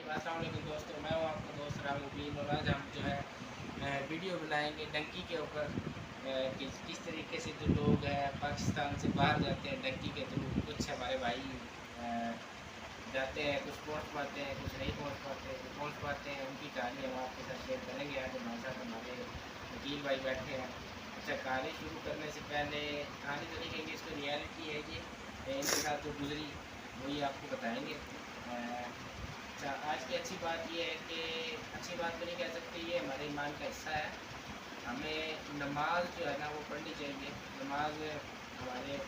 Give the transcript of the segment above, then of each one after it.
अस्सलाम वालेकुम दोस्तों, मैं हूँ आपका दोस्त राम मुबीन और आज हम जो है वीडियो बनाएंगे डंकी के ऊपर कि किस तरीके से जो लोग हैं पाकिस्तान से बाहर जाते हैं डंकी के थ्रू। कुछ हमारे भाई जाते हैं, कुछ पहुँच पाते हैं, कुछ नहीं पहुँच पाते, जो पहुँच पाते हैं उनकी कहानी हम आपके साथ शेयर करेंगे। आज हमारे साथ हमारे वकील भाई बैठे हैं। अच्छा, कहानी शुरू करने से पहले कहानी तो नहीं कहेंगे, इसको रियलिटी है ये, इनके साथ जो गुजरी वही आपको बताएंगे। अच्छा, आज की अच्छी बात ये है कि अच्छी बात तो नहीं कह सकते, ये हमारे ईमान का हिस्सा है। हमें नमाज जो है ना वो पढ़नी चाहिए। नमाज हमारे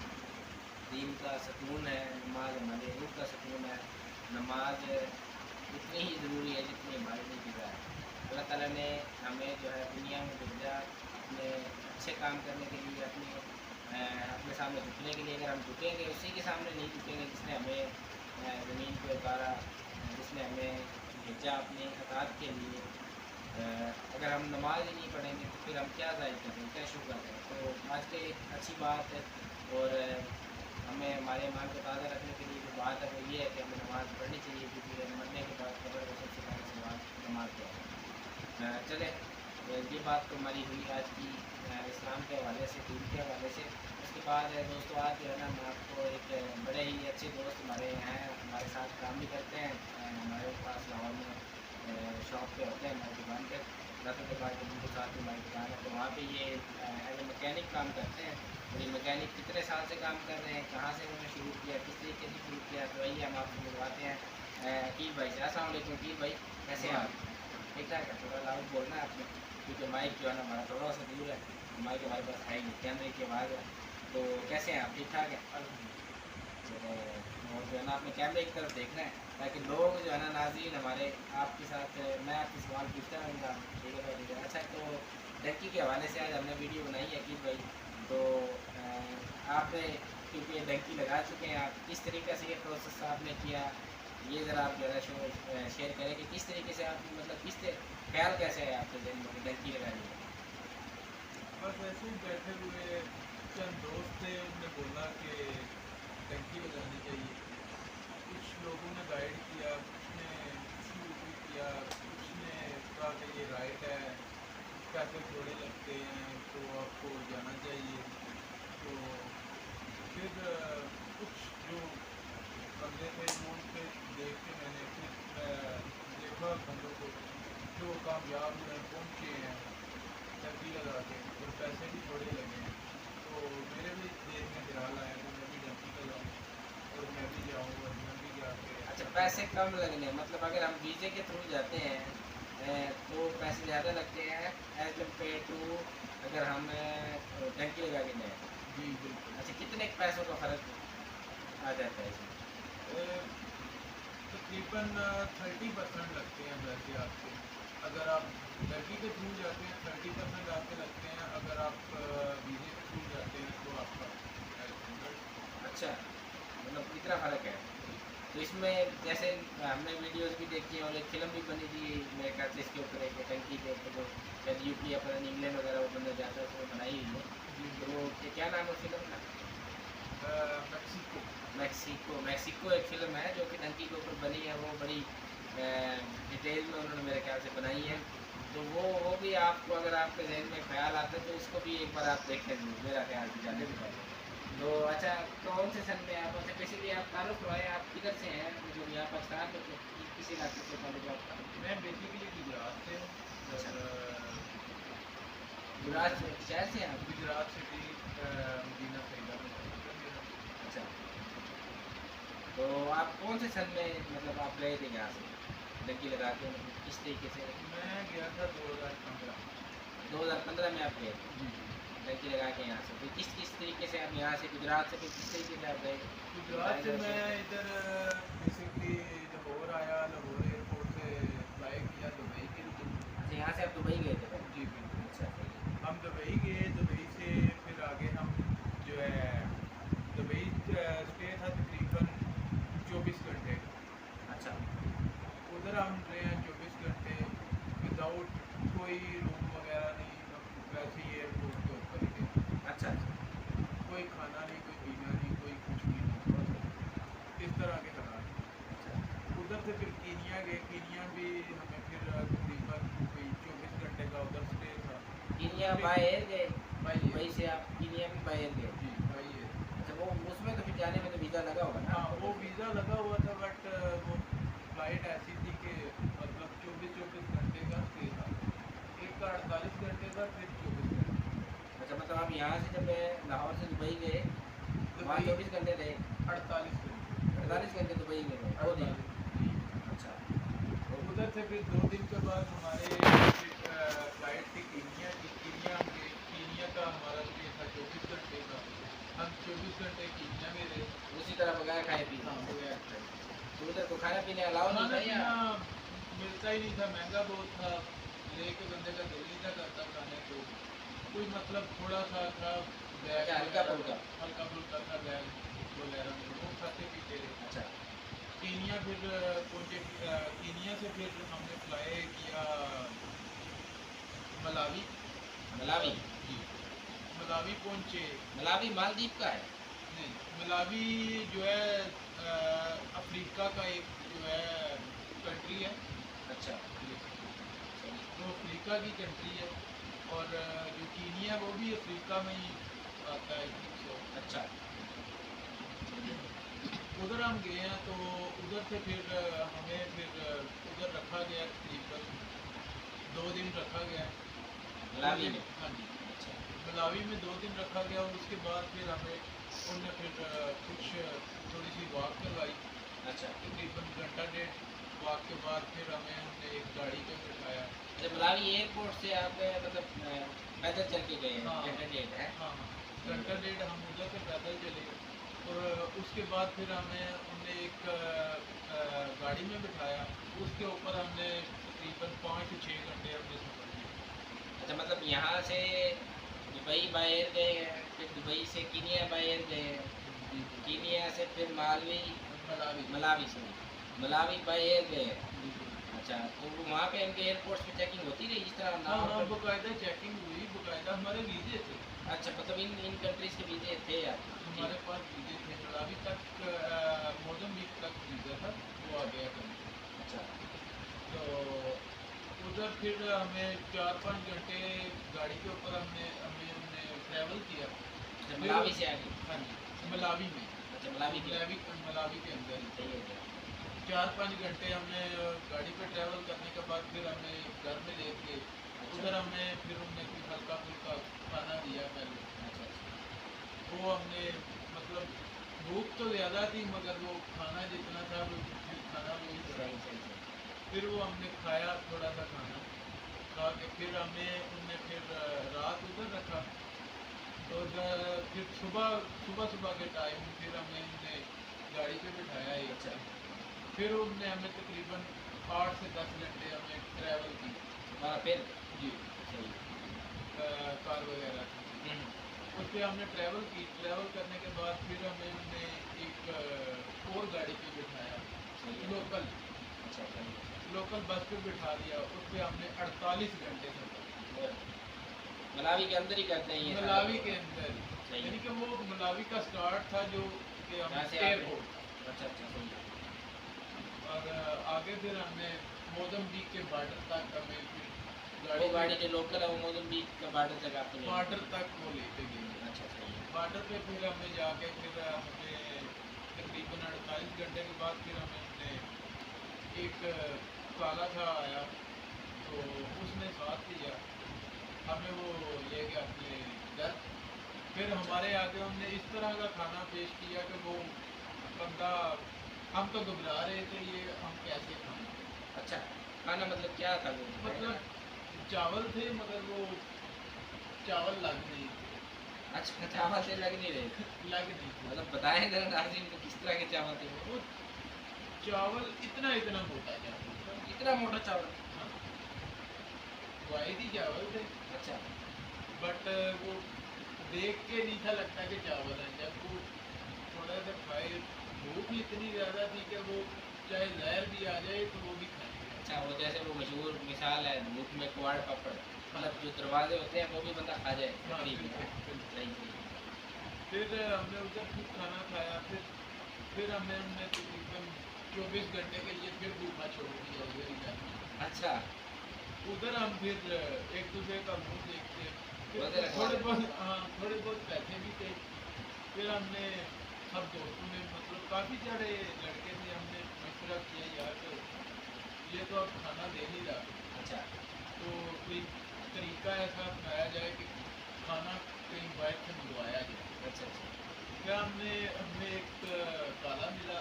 दीन का सुकून है, नमाज हमारे रूह का सुकून है। नमाज इतनी ही ज़रूरी है जितनी हमारे लिए फ़िज़ा है। अल्लाह ताला ने हमें जो है दुनिया में भेजा अपने अच्छे काम करने के लिए, अपने सामने झुकने के लिए। अगर हम झुकेंगे, उसी के सामने नहीं झुकेंगे जिसने हमें ज़मीन को उतारा, जिसने हमें भेजा अपनी अताअत के लिए। अगर हम नमाज ही नहीं पढ़ेंगे तो फिर हम क्या ज़ाहिर करें, क्या शो करें। तो आज की अच्छी बात है और हमें हमारे ईमान को ताज़ा रखने के लिए जो बात है वो ये है कि हमें नमाज़ पढ़नी चाहिए, क्योंकि मरने के बाद कब्र का सबसे पहले सवाल नमाज का है। चले, ये बात तो हमारी हुई आज की इस्लाम के हवाले से, दीन के हवाले से। उसके बाद दोस्तों आज जो है ना मैं आपको एक बड़े ही अच्छे दोस्त हमारे हैं, हमारे साथ काम भी करते हैं। हमारे पास लाहौर में शॉप पे होते हैं, हमारी दुकान पे रातों के बाद जब उनके साथ हमारी दुकान है तो वहाँ पे ये एज ए मैकेनिक काम करते हैं। और ये मैकेनिक कितने साल से काम कर रहे हैं, कहाँ से उन्होंने शुरू किया, किस तरीके से शुरू किया, तो आइए हम आपसे मिलवाते हैं अकील भाई से। अस्सलाम वालेकुम अकील भाई, कैसे हैं आप? ठीक ठाक है? थोड़ा लाउड बोलना है आपने, क्योंकि माइक जो है ना हमारा थोड़ा सा दूर है, माइक हमारे पास है ही नहीं, कैमरे की आवाज़ है। तो कैसे हैं आप? ठीक ठाक है? चलो, और जो है ना आपने कैमरे की तरफ देखना है ताकि लोग जो है ना नाज़रीन हमारे आपके साथ, मैं आपसे सवाल पूछता रहूँगा। ठीक है भाई, ठीक है। अच्छा, तो डंकी के हवाले से आज हमने वीडियो बनाई है अकील भाई। तो आपने, क्योंकि ये डंकी लगा चुके हैं आप, किस तरीके से ये प्रोसेस आपने किया, ये ज़रा आप जो है शेयर करें कि किस तरीके से आप, मतलब ख्याल कैसे है आपके दिन में डंकी लगाने का? बस ऐसे ही बैठे हुए चंद दोस्त थे, उनने बोला कि टंकी लगानी चाहिए। कुछ लोगों ने गाइड किया, कुछ ने शुरू भी किया, कुछ ने कहा कि ये राइट है, पैसे थोड़े लगते हैं तो आपको जाना चाहिए। तो फिर कुछ जो बंदे थे वो उनसे देख के मैंने फिर देखा बंदों को जो कामयाब हुए, पहुँचे हैं टंकी लगा के, और पैसे भी थोड़े लगे हैं। तो मेरे भी जेब में ख्याल आया कि मैं भी टंकी लगाऊँ और मैं भी जाऊँ और मैं भी जाके अच्छा, टंकी पैसे लगाऊँ। कम लगने मतलब अगर हम वीज़े के थ्रू जाते हैं तो पैसे ज़्यादा लगते हैं एज़ कम्पेयर टू अगर हम टंकी लगा के जाएँ। जी बिल्कुल। अच्छा, कितने पैसों का फ़र्क आ जाता है इसमें? तकरीबन 30% लगते हैं वैसे आपके। अगर आप टंकी के थ्रू जाते हैं 30% आपके लगते हैं, अगर आप वीज़े के थ्रू जाते हैं तो आपका 100। अच्छा, मतलब इतना फ़र्क है। जी तो इसमें जैसे हमने वीडियोज़ भी देखी हैं और एक फ़िल्म भी बनी थी मेरे ख्याल से इसके ऊपर, एक टंकी के ऊपर, जो शायद यूपी या पता नहीं इंग्लैंड वगैरह वो बंदा जाता है, उसमें बनाई हुई है। जी तो वो बिल्कुल। क्या नाम है उस फ़िल्म का? मेक्सिको। मैक्सिको। मैक्सिको एक फ़िल्म है जो कि डंकी के ऊपर बनी है, वो बड़ी डिटेल में उन्होंने मेरे ख्याल से बनाई है। बिल्कुल तो बिल्कुल। वो भी आपको, अगर आपके ज़हन में ख़्याल आता है तो इसको भी एक बार आप देखें ज़रूर, मेरा ख़्याल से जाने से पहले। जी तो बिल्कुल। अच्छा, कौन से सन में आप, अच्छा बेसिकली आप तारुफ़ रहे, आप किधर से हैं? मतलब यहाँ पाकिस्तान में किस इलाके से ताल्लुक है आपका? मैं बेसिकली गुजरात से हूँ अच्छा, और गुजरात शहर से हैं आप? गुजरात सिटी मदीना सईदा में घर है मेरा। अच्छा, तो आप कौन से सन में, मतलब आप गए थे यहाँ से डंकी लगा के, मतलब किस तरीके से? मैं गया था 2015। 2015 में आप गए थे जी जी। डंकी लगा के यहाँ से? फिर किस किस तरीके से आप यहाँ से गुजरात से, फिर किस तरीके से आप गए? गुजरात बताएं से ज़रा, मैं शेयर करें। इधर बेसिकली लाहौर आया, लाहौर एयरपोर्ट से फ्लाई किया दुबई के लिए। अच्छा, यहाँ से आप दुबई गए थे पहले? जी बिल्कुल। अच्छा, सही है। हम दुबई गए, दुबई से फिर आगे हम जो है दुबई स्टे था तकरीबन 24 घंटे का। अच्छा, उधर हम रहे हैं 24 घंटे विदाउट कोई रूम वगैरह नहीं, हम वैसे ही एयरपोर्ट के ऊपर ही थे। अच्छा, अच्छा, कोई खाना नहीं, कोई पीना नहीं, कोई कुछ भी नहीं, बस इस तरह के हालात थे। अच्छा, उधर से फिर कीनिया कीनिया गए, कीनिया भी हमें फिर तकरीबन 24 घंटे का उधर स्टे था। कीनिया उधर भी बाय एयर गए, बाई दुबई से आप कीनिया भी बाय एयर गए? जी बाई है। अच्छा, वो उसमें तो फिर जाने में तो वीज़ा लगा होगा ना हाँ आपको? वो वीज़ा लगा हुआ था, बट वो फ्लाइट ऐसी थी कि मतलब 24 घंटे का स्टे था। एक का 48 घंटे का, फिर 24 घंटे। अच्छा, मतलब आप यहाँ से जब लाहौर से दुबई गए, वहाँ दुबई 24 घंटे रहे? 48 घंटे। 48 घंटे दुबई में रहे, 2 दिन? 48 अच्छा। जी। उधर से फिर 2 दिन के बाद हमारे फ्लाइट थी कीनिया की। कीनिया हम गए, कीनिया का हमारा स्टे था 24 घंटे का। हम 24 घंटे कीनिया में रहे। उसी तरह बगैर खाए पिए? हाँ बगैर खाए। तो उधर को खाना पीने अलाउ नहीं खाना था या? पीना मिलता ही नहीं था, महंगा बहुत था। लेके बंदे का दिल नहीं था करता खाने को। कोई मतलब थोड़ा सा था बैग अच्छा, हल्का फुल्का? हल्का फुल्का था बैग वगैरह में, वो खाते पीते रहे। अच्छा। कीनिया फिर पहुंचे। कीनिया से फिर हमने फ्लाई किया मलावी। मलावी? जी मलावी पहुंचे। मलावी मालदीव का है? नहीं, मलावी जो है अफ्रीका का एक जो है कंट्री है। अच्छा। तो अफ्रीका की कंट्री है। और जो कीनिया वो भी अफ्रीका में ही आता है। सो अच्छा। उधर हम गए हैं, तो उधर से फिर हमें फिर उधर रखा गया, तकरीबन 2 दिन रखा गया। मलावी में? हाँ जी। अच्छा। मलावी में 2 दिन रखा गया, और उसके बाद फिर हमें उनने फिर कुछ थोड़ी सी वॉक करवाई। अच्छा। तकरीबन घंटा डेढ़ वॉक के बाद फिर हमें उनने एक गाड़ी पे बिठाया। अच्छा, मलावी एयरपोर्ट से आप मतलब पैदल चल के गए हैं? हाँ घंटा डेढ़ है? हाँ हाँ, घंटा डेढ़ हम उधर से पैदल चले। और उसके बाद फिर हमें उनने एक गाड़ी में बिठाया। उसके ऊपर हमने तकरीबन 5 से 6 घंटे हमने सफ़र किया। अच्छा, मतलब यहाँ से दुबई बाय एयर गए हैं, फिर दुबई से कीनिया बाय एयर गए हैं, जी कीनिया से फिर मालवी, मलावी। मलावी से मलावी बाय एयर गए हैं। जी अच्छा, तो वहाँ पे इनके एयरपोर्ट्स पे चेकिंग होती रही जिस तरह हाँ नाम हाँ, पर? बाकायदा चेकिंग हुई, बाकायदा हमारे वीज़े थे। अच्छा, मतलब इन कंट्रीज़ के वीज़े थे आपके? हमारे ठीक। पास वीज़े थे। मलावी तक मोज़म्बिक तक वीज़ा था, वो आ गया था। अच्छा। तो उधर फिर हमें 4-5 घंटे गाड़ी के ऊपर हमने ट्रैवल किया। अच्छा, फिर मलावी से आगे? हाँ जी, मलावी में। अच्छा, मलावी के? मलावी के अंदर ही। सही है क्या? 4-5 घंटे हमने गाड़ी पे ट्रैवल करने के बाद फिर हमें घर में लेके अच्छा। उधर हमें फिर उनने कुछ हल्का फुल्का खाना दिया पहले। अच्छा। अच्छा। वो हमने मतलब भूख तो ज़्यादा थी, मगर वो खाना जितना था वो फिर खाना वही था। सही सही सही। फिर वो हमने खाया थोड़ा सा खाना खा के, फिर हमें उनने फिर रात उधर रखा। तो फिर सुबह सुबह सुबह के टाइम फिर हमें उनने गाड़ी पे बिठाया एक। अच्छा। फिर उनने हमें तकरीबन 8 से 10 घंटे हमें ट्रैवल की। दोबारा फिर? जी सही है। कार वगैरह थी। उस पर हमने ट्रैवल की। ट्रैवल करने के बाद फिर हमें उनने एक और गाड़ी पे बिठाया, सही है। लोकल अच्छा, सही है। लोकल बस पे बिठा दिया। उस पर हमने 48 घंटे सफर किया। और मलावी के अंदर ही करते हैं ये सारा? मलावी के अंदर ही, सही यानी है। कि वो मलावी का स्टार्ट था जो कि हम जहाँ से आपने? एयरपोर्ट था। अच्छा अच्छा, सही है। और आगे फिर हमने मोज़म्बिक के बॉर्डर तक हमें फिर वो गाड़ी गाड़ी जो लोकल है वो मोज़म्बिक का बॉर्डर तक आपको ले गई? बॉर्डर तक वो लेके गई। अच्छा, सही है। बॉर्डर पे फिर हमें जाके फिर हमें तकरीबन 48 घंटे के बाद फिर हमें उनने एक काला था आया, तो उसने साथ लिया हमें, वो ले गया अपने घर। फिर अच्छा। हमारे आगे उनने इस तरह का खाना पेश किया कि वो बंदा, हम तो घबरा रहे थे ये हम कैसे खाएं। अच्छा, खाना मतलब क्या था वो? मतलब चावल थे, मगर वो चावल लग नहीं अच्छा, चावल से लग नहीं रहे? थे, लग नहीं थे। मतलब बताएं जरा नाज़रीन को किस तरह के चावल थे वो? वो चावल इतना इतना मोटा चावल था। इतना मोटा चावल? हाँ, वाइट ही चावल थे। अच्छा। बट वो देख के नहीं था लगता कि चावल है। जब वो थोड़ा सा खाए, भूख ही इतनी ज़्यादा थी कि वो चाहे जहर भी आ जाए तो वो भी खाएंगे। अच्छा, वो जैसे वो मशहूर मिसाल है धूप में कुआड़ पापड़, मतलब जो दरवाजे होते हैं वो भी बंदा खा जाए हाँ तकरीबन। बिल्कुल। सही सही। फिर हमने उधर खूब खाना खाया। फिर हमें उनने तकरीबन 24 घंटे के लिए फिर भूखा छोड़ दिया उधर ही जाके। अच्छा, उधर हम फिर एक दूसरे का मुंह देखते, उधर फिर थोड़े बहुत, हाँ थोड़े बहुत पैसे भी थे। फिर हमने सब दोस्तों ने मतलब काफ़ी सारे लड़के थे, हमने मशवरा किया यार तो ये तो अब खाना दे नहीं रहा, अच्छा, तो कोई तरीका ऐसा अपनाया जाए कि खाना कहीं बाहर से मंगवाया जाए। अच्छा, अच्छा। क्या हमने हमें एक काला मिला,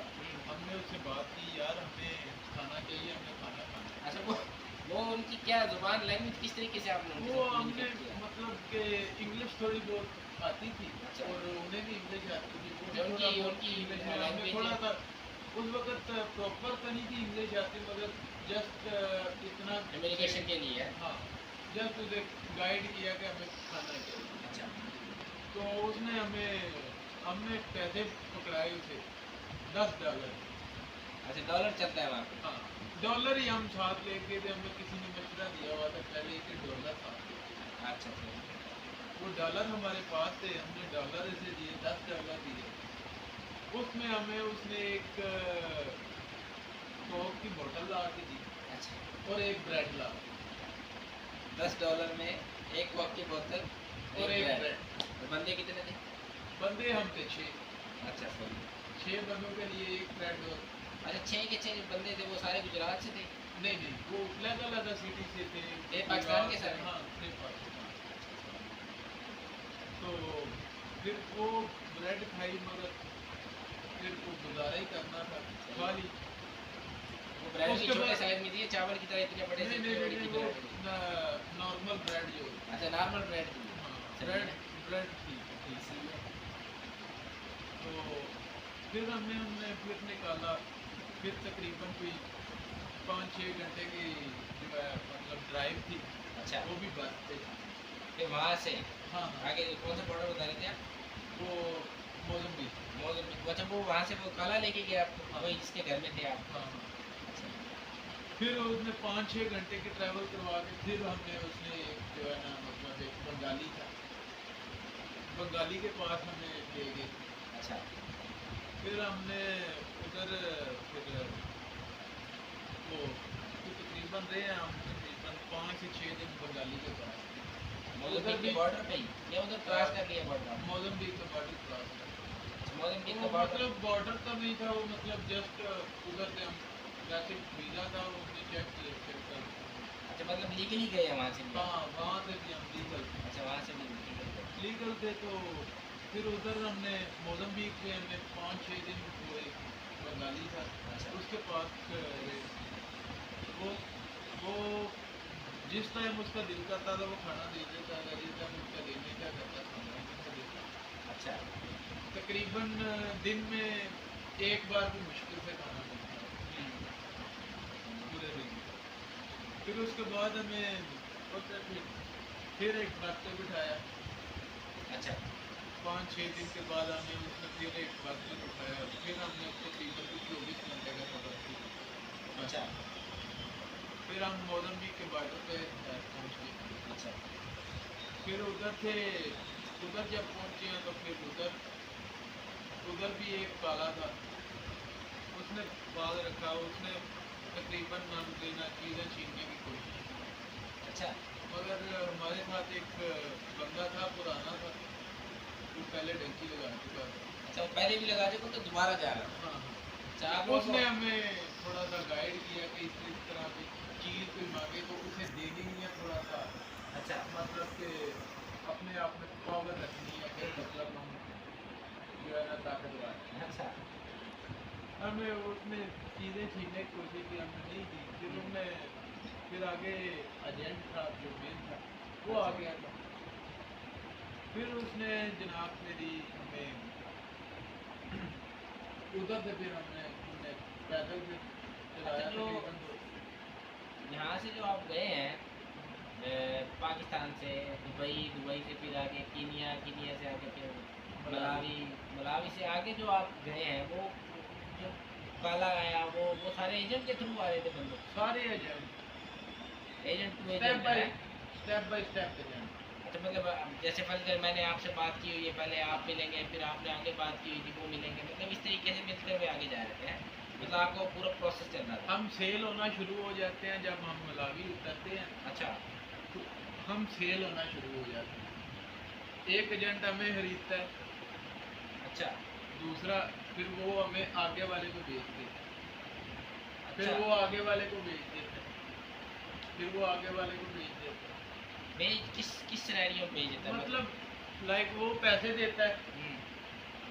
हमने उससे बात की यार हमें खाना चाहिए, हमें खाना खाना है। अच्छा, वो उनकी क्या ज़ुबान लैंग्वेज किस तरीके से आपने उनके वो साथ हमने कम्युनिकेट किया? मतलब कि इंग्लिश थोड़ी बहुत आती थी अच्छा। और उन्हें भी इंग्लिश आती थी, वो भी जो थोड़ा उनकी बहुत उनकी इंग्लिश में हमें लैंग्वेज थोड़ा है। सा उस वक्त प्रॉपर तो नहीं थी इंग्लिश आती, मगर जस्ट इतना कम्युनिकेशन के लिए है। हाँ जस्ट उसे गाइड किया कि हमें खाना चाहिए। अच्छा, तो उसने हमें हमने पैसे पकड़ाए उसे $10। अच्छा, डॉलर चलता है वहाँ पे। हाँ डॉलर ही हम साथ लेके थे, हमें किसी ने मशवरा दिया हुआ था पहले कि डॉलर साथ लेके। अच्छा, अच्छा, वो डॉलर हमारे पास थे, हमने डॉलर इसे दिए, $10 दिए। उसमें हमें उसने एक कोक की बोतल ला के दी अच्छा। और एक ब्रेड ला के $10 में एक कॉक की बोतल, दी और एक एक ब्रेड। ब्रेड। और बंदे कितने थे? बंदे हम थे 6, अच्छा, सही। 6 बंदों के लिए एक ब्रेड और अच्छा, 6 के 6 जो बंदे थे वो सारे गुजरात से थे? नहीं नहीं वो अलग अलग सिटी से थे, ये पाकिस्तान गुजरात के से, सारे? हाँ थे पाकिस्तान। तो फिर वो ब्रेड खाई, मगर फिर वो गुजारा ही करना था, खा ली। वो ब्रेड भी उसके छोटे बाद साइज़ में थी या चावल की तरह इतने बड़े से नहीं नहीं इतनी नहीं बड़ी नहीं थी वो ब्रेड भी? नॉर्मल ब्रेड जो होती अच्छा, नॉर्मल ब्रेड थी। है, हाँ सही ब्रेड है। ब्रेड थी थी। सही है। तो फिर हमने हमने फिर निकाला, फिर तकरीबन कोई 5-6 घंटे की जो है मतलब ड्राइव थी, अच्छा, वो भी बस पे। फिर वहाँ से हाँ हाँ आगे कौन सा बॉर्डर बता रहे थे आप? वो मोज़म्बिक। मोज़म्बिक। अच्छा, वो वहाँ से वो काला लेके गया आपको, हाँ वही जिसके घर में थे आप? हाँ हाँ। अच्छा, फिर उसने 5-6 घंटे की ट्रैवल करवा के फिर हमने उसने एक जो है ना मतलब एक बंगाली था, बंगाली के पास हमें ले गए। अच्छा, फिर हमने उधर फिर वो तो तकरीबन रहे हैं हम तकरीबन 5 से 6 दिन बंगाली के पास। उधर मोज़म्बिक के भी बॉर्डर पे ही या उधर क्रॉस कर लिया बॉर्डर आपने? मोज़म्बिक का बॉर्डर क्रॉस कर। अच्छा, मोज़म्बिक वो का बॉर्डर। मतलब बॉर्डर तो नहीं था, वो मतलब जस्ट उधर से हम वैसे वीज़ा था, उसने चेक किए चेक कर। अच्छा, मतलब लीगली गए हैं वहाँ से भी आप? हाँ वहाँ से भी हम लीगल अच्छा, वहाँ से भी लीगल गए। लीगल थे। तो फिर उधर हमने मोज़म्बिक में हमने 5-6 दिन वो एक बंगाली था अच्छा, उसके पास रहे। वो वो जिस टाइम उसका दिल करता था वो खाना दे देता था, जिस टाइम उसका दिल नहीं क्या करता खाना नहीं उसको देता। अच्छा, तकरीबन दिन में एक बार भी मुश्किल से खाना मिलता था पूरे दिन में। फिर उसके बाद हमें उसने फिर एक ट्रक पे बिठाया। अच्छा, 5-6 दिन के बाद हमें उसने फिर एक ट्रक पे बिठाया, फिर हमने तकरीबन 24 घंटे का सफ़र किया। अच्छा, फिर हम मोज़म्बिक के बॉर्डर पे पहुँच गए। अच्छा, फिर उधर से उधर जब पहुँचे हैं तो फिर उधर उधर भी एक काला था, उसने बाल रखा, उसने तकरीबन नामुमकिन चीज़ें छीनने की कोशिश की। अच्छा, मगर हमारे साथ एक बंदा था पुराना था, वो पहले डंकी लगा चुका था। अच्छा, वो पहले भी लगा चुका तो दोबारा जा रहा था। हाँ हाँ अच्छा, आप तो लोगों उसने को। हमें थोड़ा सा गाइड किया कि इस तरह की चीज़ कोई मांगे तो उसे देनी है, थोड़ा सा अच्छा, मतलब कि अपने आप में पावर रखनी है कि मतलब हम जो है ना ताकतवर हैं। अच्छा, हमें उसने चीज़ें छीनने की कोशिश की, हमने नहीं दी। फिर उसने फिर आगे एजेंट था जो मेन था, वो आ अच्छा, गया था। फिर उसने जनाब मेरी हमें उधर से फिर हमने पैदल फिर अच्छा, चलाया जो तकरीबन दो। यहाँ से जो आप गए हैं पाकिस्तान से दुबई, दुबई से फिर आगे कीनिया, कीनिया से आगे फिर मलावी। मलावी, मलावी से आगे जो आप गए हैं वो जो काला आया वो सारे एजेंट के थ्रू आ रहे थे बंदे? सारे agent agent to step agent by है? Step agent. अच्छा, मतलब जैसे फर्ज कर मैंने आपसे बात की हुई है, पहले आप मिलेंगे फिर आपने आगे बात की हुई थी वो मिलेंगे, मतलब इस तरीके से मिलते हुए आगे जा रहे थे हैं? मतलब आपको पूरा प्रोसेस चल रहा था। हम सेल होना शुरू हो जाते हैं जब हम मलावी उतरते हैं, अच्छा तो हम सेल होना शुरू हो जाते हैं। एक एजेंट हमें खरीदता है, अच्छा दूसरा फिर वो हमें आगे वाले को बेच देता है, फिर अच्छा। वो आगे वाले को बेच देता है, फिर वो आगे वाले को बेच देता बेच किस सिनेरियो में बेच देता है। है मतलब लाइक वो पैसे देता है, हम्म।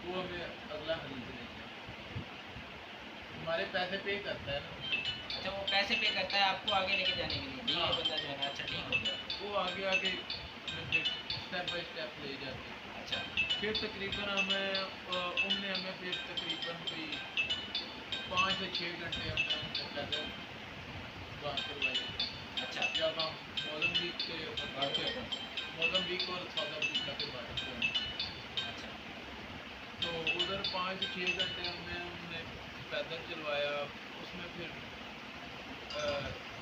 वो हमें अगला खरीद लेता है, हमारे पैसे पे करता है ना। अच्छा वो पैसे पे करता है आपको आगे लेके जाने के लिए, ये हाँ बंदा जो है ना। अच्छा ठीक हो गया। वो आगे आगे फिर स्टेप बाय स्टेप ले जाते हैं। अच्छा फिर तकरीबन उनने हमें फिर तकरीबन कोई 5 से 6 घंटे हमने उनसे पैदल बात करवाई, अच्छा। जब हम मोज़म्बिक के और क्या कौन? मोज़म्बिक और साउथ अफ्रीका के बारे में। अच्छा तो उधर 5 से 6 घंटे हमने उनने पैदल चलवाया। उसमें फिर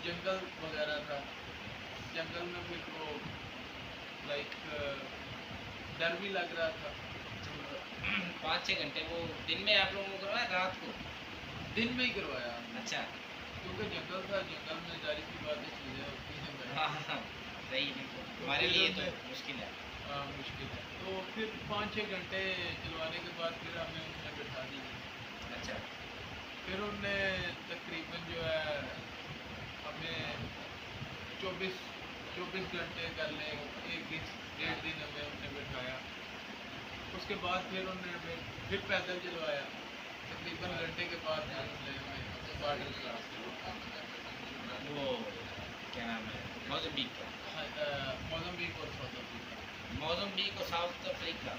जंगल वगैरह था, जंगल में फिर वो लाइक डर भी लग रहा था। 5-6 घंटे वो दिन में आप लोगों को करवाया रात को? दिन में ही करवाया हमने, अच्छा क्योंकि जंगल था, जंगल में जाहिर सी बात है चीज़ें होती हैं भाई। हाँ हाँ हाँ, सही नहीं तो तो हमारे फिर लिए तो हमने मुश्किल है। मुश्किल है। तो फिर 5-6 घंटे चलवाने के बाद फिर हमें उन्होंने बिठा दिया। अच्छा फिर उनने तकरीबन जो है हमें 24 24 घंटे कर लें, एक दिन हाँ 1.5 दिन हमें उनने बिठाया। उसके बाद फिर उन्होंने हमें फिर पैदल चलवाया, तकरीबन घंटे के बाद फिर उन्होंने हमें बॉर्डर क्रॉस करवाया। वो क्या नाम है मोज़म्बिक का? मोज़म्बिक और साउथ अफ्रीका। मोज़म्बिक और साउथ अफ्रीका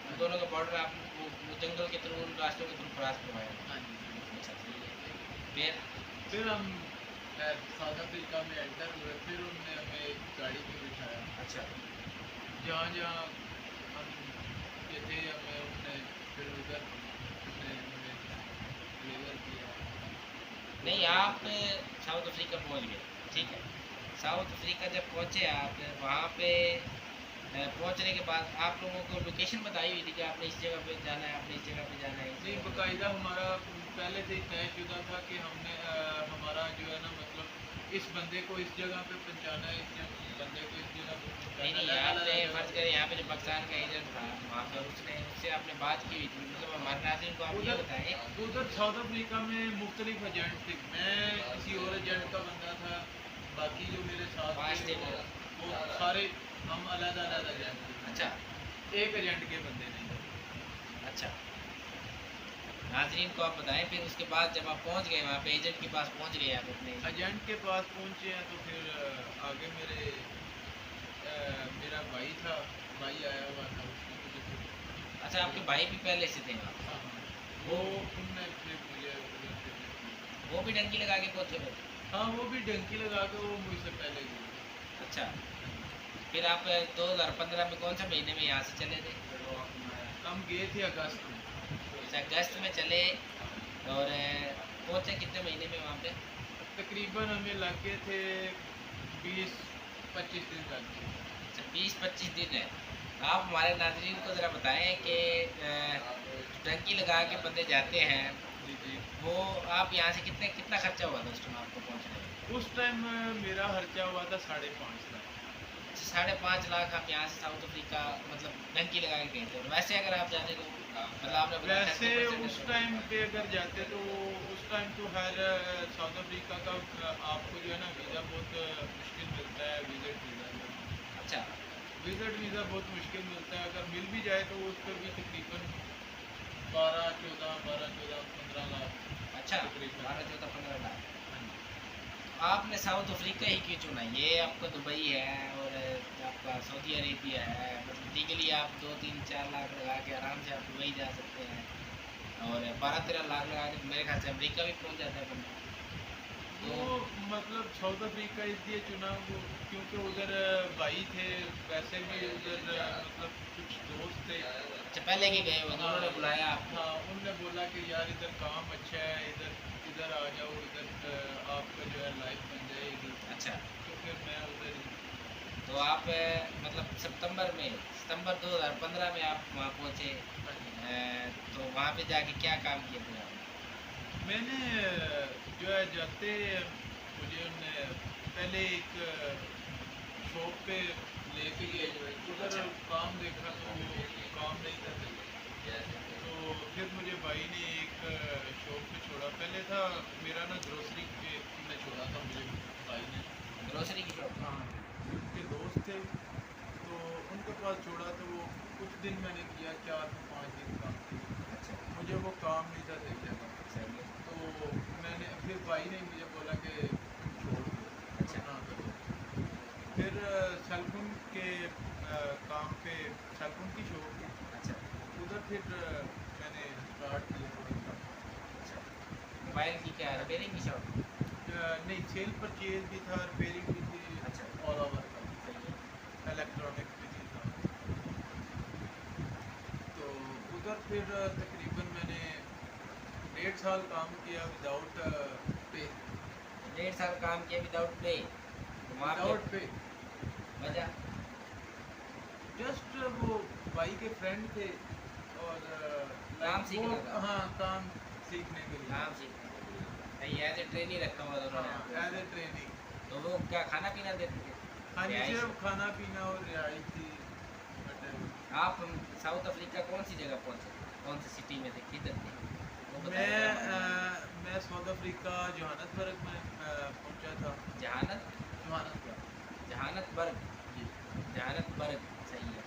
उन दोनों का बॉर्डर आप वो जंगल के थ्रू उन रास्तों के थ्रू क्रॉस करवाया? हाँ जी। अच्छा सही है। फिर हम साउथ अफ्रीका में एंटर हुए, फिर उन्होंने हमें एक गाड़ी में बिठाया, अच्छा जहाँ जहाँ हम ये थे हमें उन्होंने फिर उधर उन्होंने हमें डिलीवर किया। नहीं आप साउथ अफ्रीका पहुंच गए, ठीक है। साउथ अफ्रीका जब पहुंचे आप वहाँ पे पहुंचने के बाद आप लोगों को लोकेशन बताई हुई थी कि आपने इस जगह पे जाना है, आपने इस जगह पे जाना है, इस नहीं, जगह पे बाकायदा हमारा पहले से ही तयशुदा था कि हमने हमारा जो है ना मतलब इस बंदे को इस जगह पे पहुंचाना है, इस बंदे को इस जगह पे नहीं पहुंचाना है, नहीं आपने अलग-अलग फर्ज जगह करें यहाँ पे जो पाकिस्तान का एजेंट था वहाँ पे उसने उससे आपने बात की हुई थी, मतलब हमारे नाज़रीन को आप ये उधर बताएं। उधर साउथ अफ्रीका में मुख्तलिफ एजेंट थे, मैं किसी और एजेंट का बंदा था, बाकी जो मेरे साथ 5 थे थे वो। वो सारे हम अलग-अलग एजेंट थे, अच्छा एक एजेंट के बंदे नहीं थे। अच्छा नाजरीन को आप बताएं फिर उसके बाद जब आप पहुँच गए वहाँ पे एजेंट के पास पहुँच गए आप अपने। एजेंट के पास पहुंचे हैं तो फिर आगे मेरा भाई था, भाई आया हुआ था, उसने मुझे फिर अच्छा आपके भाई भी पहले से थे वहाँ पे? हाँ हाँ, वो वो उनने फिर मुझे उधर से पिक किया। वो भी डंकी लगा के पहुँचे हुए थे? हाँ, वो भी डंकी लगा के वो मुझसे पहले गए। अच्छा फिर आप 2015 में कौन सा महीने में यहाँ से चले थे? हम गए थे अगस्त में। अच्छा अगस्त में चले और पहुँचे कितने महीने में वहाँ पे? तकरीबन हमें लग गए थे 20-25 दिन लग गए। अच्छा 20-25 दिन है। आप हमारे नाजरीन को ज़रा बताएं कि टंकी लगा के बंदे जाते हैं जी जी। वो आप यहाँ से कितना खर्चा हुआ था उस टाइम आपको पहुँचने में? उस टाइम मेरा खर्चा हुआ था 5.5 लाख। 5.5 लाख आप यहाँ से साउथ अफ्रीका मतलब डंकी लगा के गए थे। और वैसे अगर आप जाते तो मतलब आपने बताया वैसे 30% उस टाइम पे अगर जाते तो उस टाइम तो हर साउथ अफ्रीका का आपको जो है ना वीज़ा बहुत मुश्किल मिलता है, अच्छा विज़िट वीज़ा बहुत मुश्किल मिलता है। अगर मिल भी जाए तो उस पर भी तकरीबन 12-14-15 लाख अच्छा तकरीबन। 12-14-15 लाख। हाँ जी। आपने साउथ अफ्रीका ही क्यों चुना? ये आपका दुबई है और आपका सऊदी अरेबिया है, मतलब लीगली आप 2-3-4 लाख लगा के आराम से आप दुबई जा सकते हैं और 12-13 लाख लगा के मेरे ख्याल से अमेरिका भी पहुंच जाता है बंदा। वो तो मतलब साउथ अफ्रीका इसलिए चुना वो क्योंकि उधर भाई थे, वैसे भी उधर मतलब कुछ दोस्त थे। अच्छा पहले के गए हो तो हाँ उन्होंने बुलाया आपको? हाँ, उनने बोला कि यार इधर काम अच्छा है, इधर इधर आ जाओ, इधर आपका जो है लाइफ बन जाएगी। अच्छा तो फिर मैं उधर ही। तो आप मतलब सितंबर 2015 में आप वहाँ पहुँचे। हाँ जी। तो वहाँ पे जाके क्या काम किया फिर आपने? मैंने जो है जाते मुझे उनने पहले एक शॉप पे लेके गए जो है उधर अच्छा। काम देखा तो वो काम नहीं था सही। तो फिर मुझे भाई ने एक शॉप पे छोड़ा। पहले था मेरा ना ग्रोसरी पे में छोड़ा था मुझे भाई ने। ग्रोसरी की शॉप। हाँ, उनके दोस्त थे तो उनके पास छोड़ा तो वो कुछ दिन मैंने किया, 4 से 5 दिन काम किया। अच्छा। मुझे वो काम नहीं था सही लगा। सही है। तो मैंने फिर भाई ने मुझे बोला कि तुम छोड़ दो, अच्छा। तुम ना करो। फिर सेलफोन के काम पे सेलफोन की शॉप थी, अच्छा। उधर फिर मैंने स्टार्ट किया थोड़ा सा। अच्छा। मोबाइल की क्या रिपेयरिंग की शॉप? नहीं, सेल परचेज भी था, रिपेयरिंग भी थी, अच्छा। ऑल ओवर का, सही है। इलेक्ट्रॉनिक्स भी थी था। तो उधर फिर तकरीबन मैंने 1.5 साल काम किया विदाउट पे। 1.5 साल काम किया विदाउट पे, तो वहाँ पे विदाउट पे वजह? जस्ट वो भाई के फ्रेंड थे और काम लाइक वो, सीखना था। हाँ, काम सीखने के लिए। काम सीखने के लिए नहीं, एज ए ट्रेनिंग रखा हुआ था हाँ, उन्होंने एज आपको? ए ट्रेनिंग। तो वो क्या खाना पीना देते थे? हाँ जी, रिहाइश? सिर्फ खाना पीना और रिहाइश थी। आप साउथ अफ्रीका कौन सी जगह पहुँचे, कौन सी सिटी में थे, किधर थे, वो बताएं मैं जरा हमारे लिए। मैं साउथ अफ्रीका जोहानसबर्ग में पहुंचा था। जहानत जोहानसबर्ग। जहानतबर्ग। जी। जहानतबर्ग, सही है।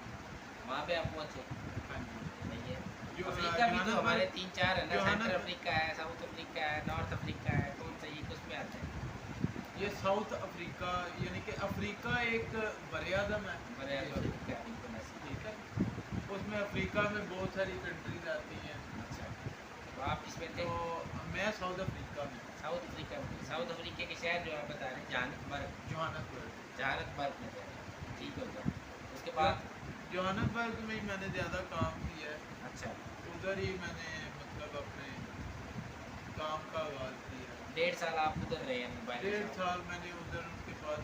वहाँ पे आप पहुँचे। हाँ जी। सही है। जो अफ्रीका भी तो हमारे जोहानसबर्ग 3-4 है ना, सेंट्रल जोहानस अफ्रीका है, साउथ अफ्रीका है, नॉर्थ अफ्रीका है, कौन सा ये किस में आता है? ये साउथ अफ्रीका यानी कि अफ्रीका एक बरआज़म है। बड़े ये अफ्रीका बिल्कुल ऐसे। ठीक है, उसमें अफ्रीका में बहुत सारी कंट्रीज आती हैं। अच्छा, तो आप किस में थे? तो मैं साउथ अफ्रीका में, साउथ अफ्रीका में। साउथ अफ्रीका के शहर जो आप बता रहे हैं, जहानतबर्ग। जोहानसबर्ग। जहानतबर्ग में थे। ठीक हो गया। उसके जो बाद? जोहानसबर्ग में ही मैंने ज़्यादा काम किया है। अच्छा। उधर ही मैंने मतलब अपने काम का आगाज़ किया। 1.5 साल आप उधर रहे हैं मोबाइल की 1.5 साल शॉप? मैंने उधर उनके पास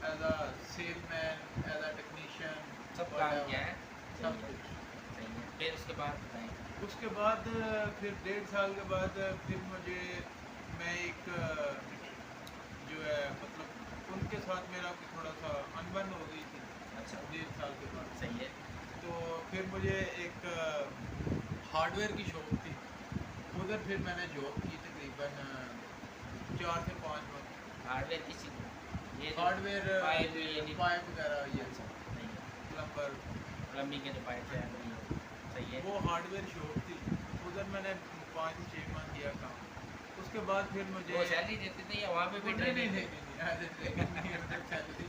as a salesman, as a technician, सब काम किया है। सब सही है। कुछ। सही है। फिर उसके बाद बताएं। उसके बाद फिर 1.5 साल के बाद फिर मुझे मैं एक जो है मतलब उनके साथ मेरा थोड़ा सा अनबन हो गई थी अच्छा। 1.5 साल के बाद। सही है। तो फिर मुझे एक हार्डवेयर की शॉप थी, उधर फिर मैंने जॉब की तकरीबन 4 से 5 मंथ। हार्डवेयर किसी को? ये जो हार्डवेयर पाइप ये नहीं? पाइप वगैरह, ये अच्छा। सही है। प्लम्बर। प्लम्बिंग के जो पाइप है वो नहीं? सही है। वो हार्डवेयर शॉप थी, उधर मैंने 5 से 6 मंथ किया काम। उसके बाद फिर मुझे वो सैलरी देते थे या वहाँ पे भी नहीं नहीं ट्रेनिंग नहीं थे? नहीं एज ए ट्रेनिंग नहीं, मतलब सैलरी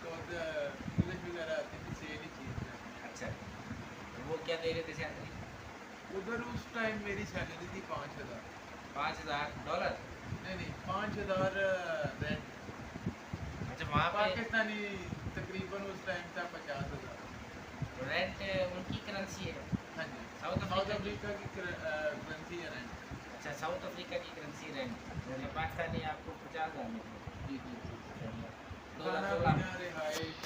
तो इंग्लिश वगैरह आती थी, सेल ही चीज़ है। अच्छा, तो वो क्या दे रहे थे सैलरी? उधर उस टाइम मेरी सैलरी थी 5,000। $5,000? नहीं नहीं, 5,000 रेंट। अच्छा, वहाँ पे पाकिस्तानी तकरीबन उस टाइम था 50,000। रेंट उनकी करेंसी है? हाँ जी, साउथ साउथ अफ्रीका की? अफ्रीका की करेंसी है रेंट। अच्छा, साउथ अफ्रीका की करेंसी रेंट और पाकिस्तानी आपको 50,000 में थे। जी जी जी। सही है। खाना 2016 पीना में रिहाइश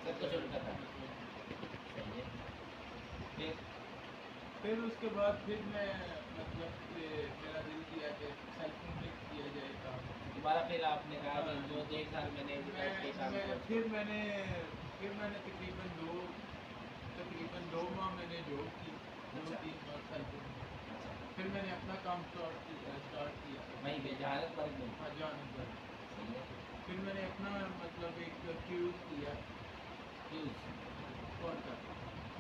सब कुछ उनका था। सब कुछ। सही है। फिर? फिर उसके बाद फिर मैं मतलब कि मेरा दिल किया कि सेल्फ में किया जाए काम। दोबारा फिर आपने कहा कि हाँ, जो 1.5 साल मैंने विदाउट पे काम मैं किया उसको? फिर मैंने तकरीबन 2 माह मैंने जॉब की, अच्छा। 2-3 माह सेल्फ में। अच्छा। फिर मैंने अपना काम स्टार्ट किया। वहीं पे जहानतबर्ग में? हाँ, जानवर। सही है। फिर मैंने अपना मतलब एक क्यूज किया, फ्यूज? काउंटर।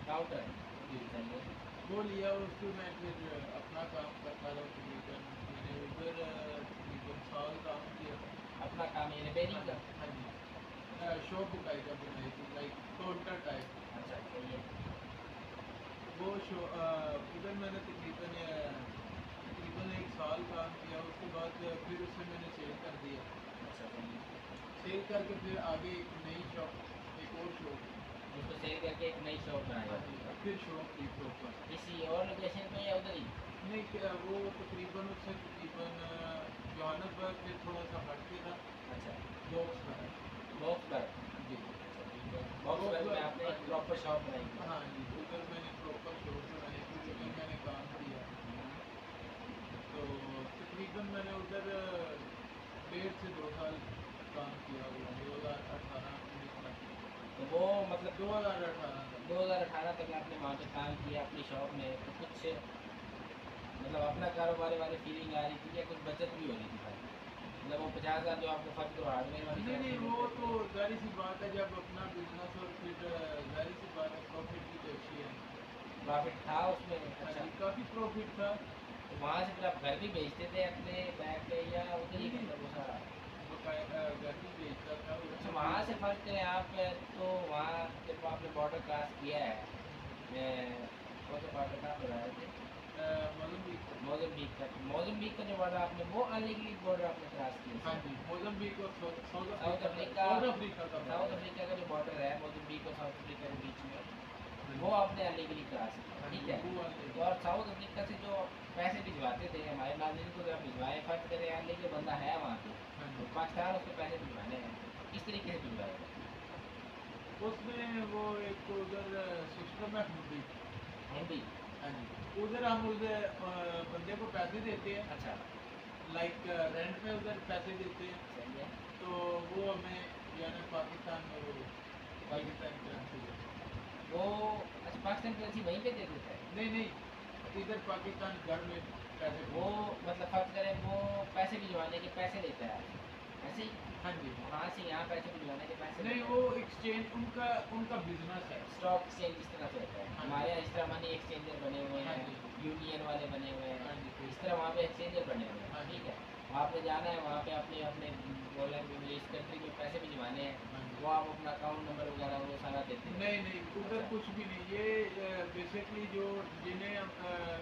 काउंटर? जी। सही है। वो लिया, उसको मैं फिर अपना काम करता रहा तकरीबन। मैंने उधर तकरीबन साल काम किया। अपना काम ये हाँ रिपेयरिंग जी, का? हाँ जी, शॉप बाकायदा बनाई थी, लाइक काउंटर टाइप। अच्छा, सही है। वो उधर मैंने तकरीबन 1 साल काम किया। उसके बाद फिर उससे मैंने सेल कर दिया। अच्छा, सही है। सेल करके फिर आगे एक नई शॉप, एक और शॉप। उसको सेल करके एक नई शॉप बनाई हाँ जी, आपने? फिर शॉप ली प्रॉपर। किसी और लोकेशन पे या उधर ही? नहीं, वो तकरीबन उससे तकरीबन जोहानसबर्ग से थोड़ा सा हट के था, अच्छा। बॉक्सबर्ग। बॉक्सबर्ग? जी। अच्छा, ठीक है। बॉक्सबर्ग में आपने हाँ एक जी, प्रॉपर शॉप बनाई थी? हाँ जी, उधर मैंने प्रॉपर शॉप बनाई, फिर सही उधर है। मैंने काम किया। हम्म। तो गया वो 2018-19 तक, तो वो मतलब 2018 तक। 2018 तक आपने वहाँ पे काम किया अपनी शॉप में, तो कुछ मतलब अपना कारोबार वाली फीलिंग आ रही थी या कुछ बचत भी हो रही थी भाई? मतलब वो 50,000 जो आपको खर्च तो हार्डवेयर वाली नहीं शॉप नहीं, में वो मिलते तो थे। जाहिर सी बात है, जब अपना बिजनेस और फिर जाहिर सी बात है प्रॉफिट भी तो अच्छी है। प्रॉफिट था उसमें? हाँ अच्छा। जी, काफ़ी प्रॉफिट था। तो वहाँ से फिर आप घर भी बेचते थे अपने बैग पे या उधर ही नहीं नहीं, मतलब वो सारा? बकायदा घर भी बेचता था अच्छा, उसमें वहाँ से भी। फर्क करें आप, तो वहाँ जब आपने बॉर्डर क्रॉस किया है, कौन सा बॉर्डर कहाँ पर आए थे? मोज़म्बिक। मोज़म्बिक का। मोज़म्बिक का जो बॉर्डर आपने वो अनलीगली बॉर्डर आपने क्रॉस किया हाँ शायद? जी, मोज़म्बिक और साउथ साउथ अफ्रीका का, अफ्रीका। साउथ अफ्रीका का साउथ बॉर्डर है। अफ्रीका का जो बॉर्डर है मोज़म्बिक और साउथ अफ्रीका के बीच में, हाँ वो जी, आपने अनलीगली क्रॉस किया, हाँ ठीक जी, है? वो तो वाले। और साउथ अफ्रीका से जो पैसे भिजवाते थे हमारे नाज़रीन को, जब भिजवाए फर्ज करें अनलीगल बंदा है वहाँ पे, हाँ तो जी, पाकिस्तान उसको पैसे भिजवाने हैं, तो किस तरीके से भिजवाएगा? उसमें वो एक तो उधर सिस्टम है हुंडी। हुंडी? हाँ जी, उधर हम उधर बंदे को पैसे देते हैं, अच्छा। लाइक रेंट में उधर पैसे देते हैं, सही है। तो वो हमें यानी पाकिस्तान में वो वही पाकिस्तान करेंसी देते हैं। वो। अच्छा, पाकिस्तान करेंसी वहीं पे दे देता है? नहीं नहीं, इधर पाकिस्तान घर में पैसे वो पहुँचाते हैं। मतलब फर्ज करें वो पैसे भिजवाने के पैसे लेता है आपसे, ऐसे ही? हाँ जी, वहाँ से यहाँ पैसे भिजवाने के पैसे नहीं लेता वो है? एक्सचेंज उनका उनका बिजनेस है। स्टॉक एक्सचेंज इस तरह से होता है, हाँ हमारे जी, यहाँ इस तरह मनी एक्सचेंजर बने हुए हाँ हैं, जी, यूनियन वाले बने हुए हैं, हाँ जी, इस ठीक तरह है। वहाँ पे एक्सचेंजर बने हुए हैं, हाँ जी, ठीक है? वहाँ पे जाना है, वहाँ पे अपने अपने बोला कि इस कंट्री में पैसे भिजवाने हैं, हाँ जी। वो आप अपना अकाउंट नंबर वगैरह वो सारा देते हैं? नहीं नहीं, उधर अच्छा। कुछ भी नहीं, ये बेसिकली जो जिन्हें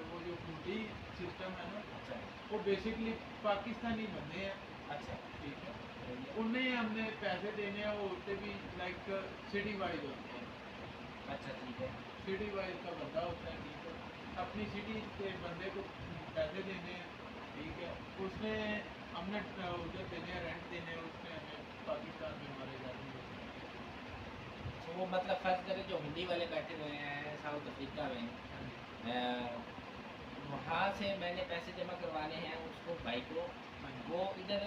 वो जो हुंडी सिस्टम है ना, अच्छा। वो बेसिकली पाकिस्तानी बंदे हैं, अच्छा। ठीक है। सही है। उन्हें हमने पैसे देने हैं, वो होते भी लाइक सिटी वाइज होते हैं। अच्छा, ठीक है। सिटी वाइज का बंदा होता है, ठीक है। अपनी सिटी के बंदे को पैसे देने हैं, ठीक है। उसने हमने उधर देने हैं, रेंट देने हैं, उसने हमें पाकिस्तान में हमारे घर में देने हैं। तो वो मतलब फर्ज करें जो हुंडी वाले बैठे हुए हैं साउथ अफ्रीका में, हाँ जी, वहाँ से मैंने पैसे जमा करवाने हैं उसको भाई को, हाँ जी, वो इधर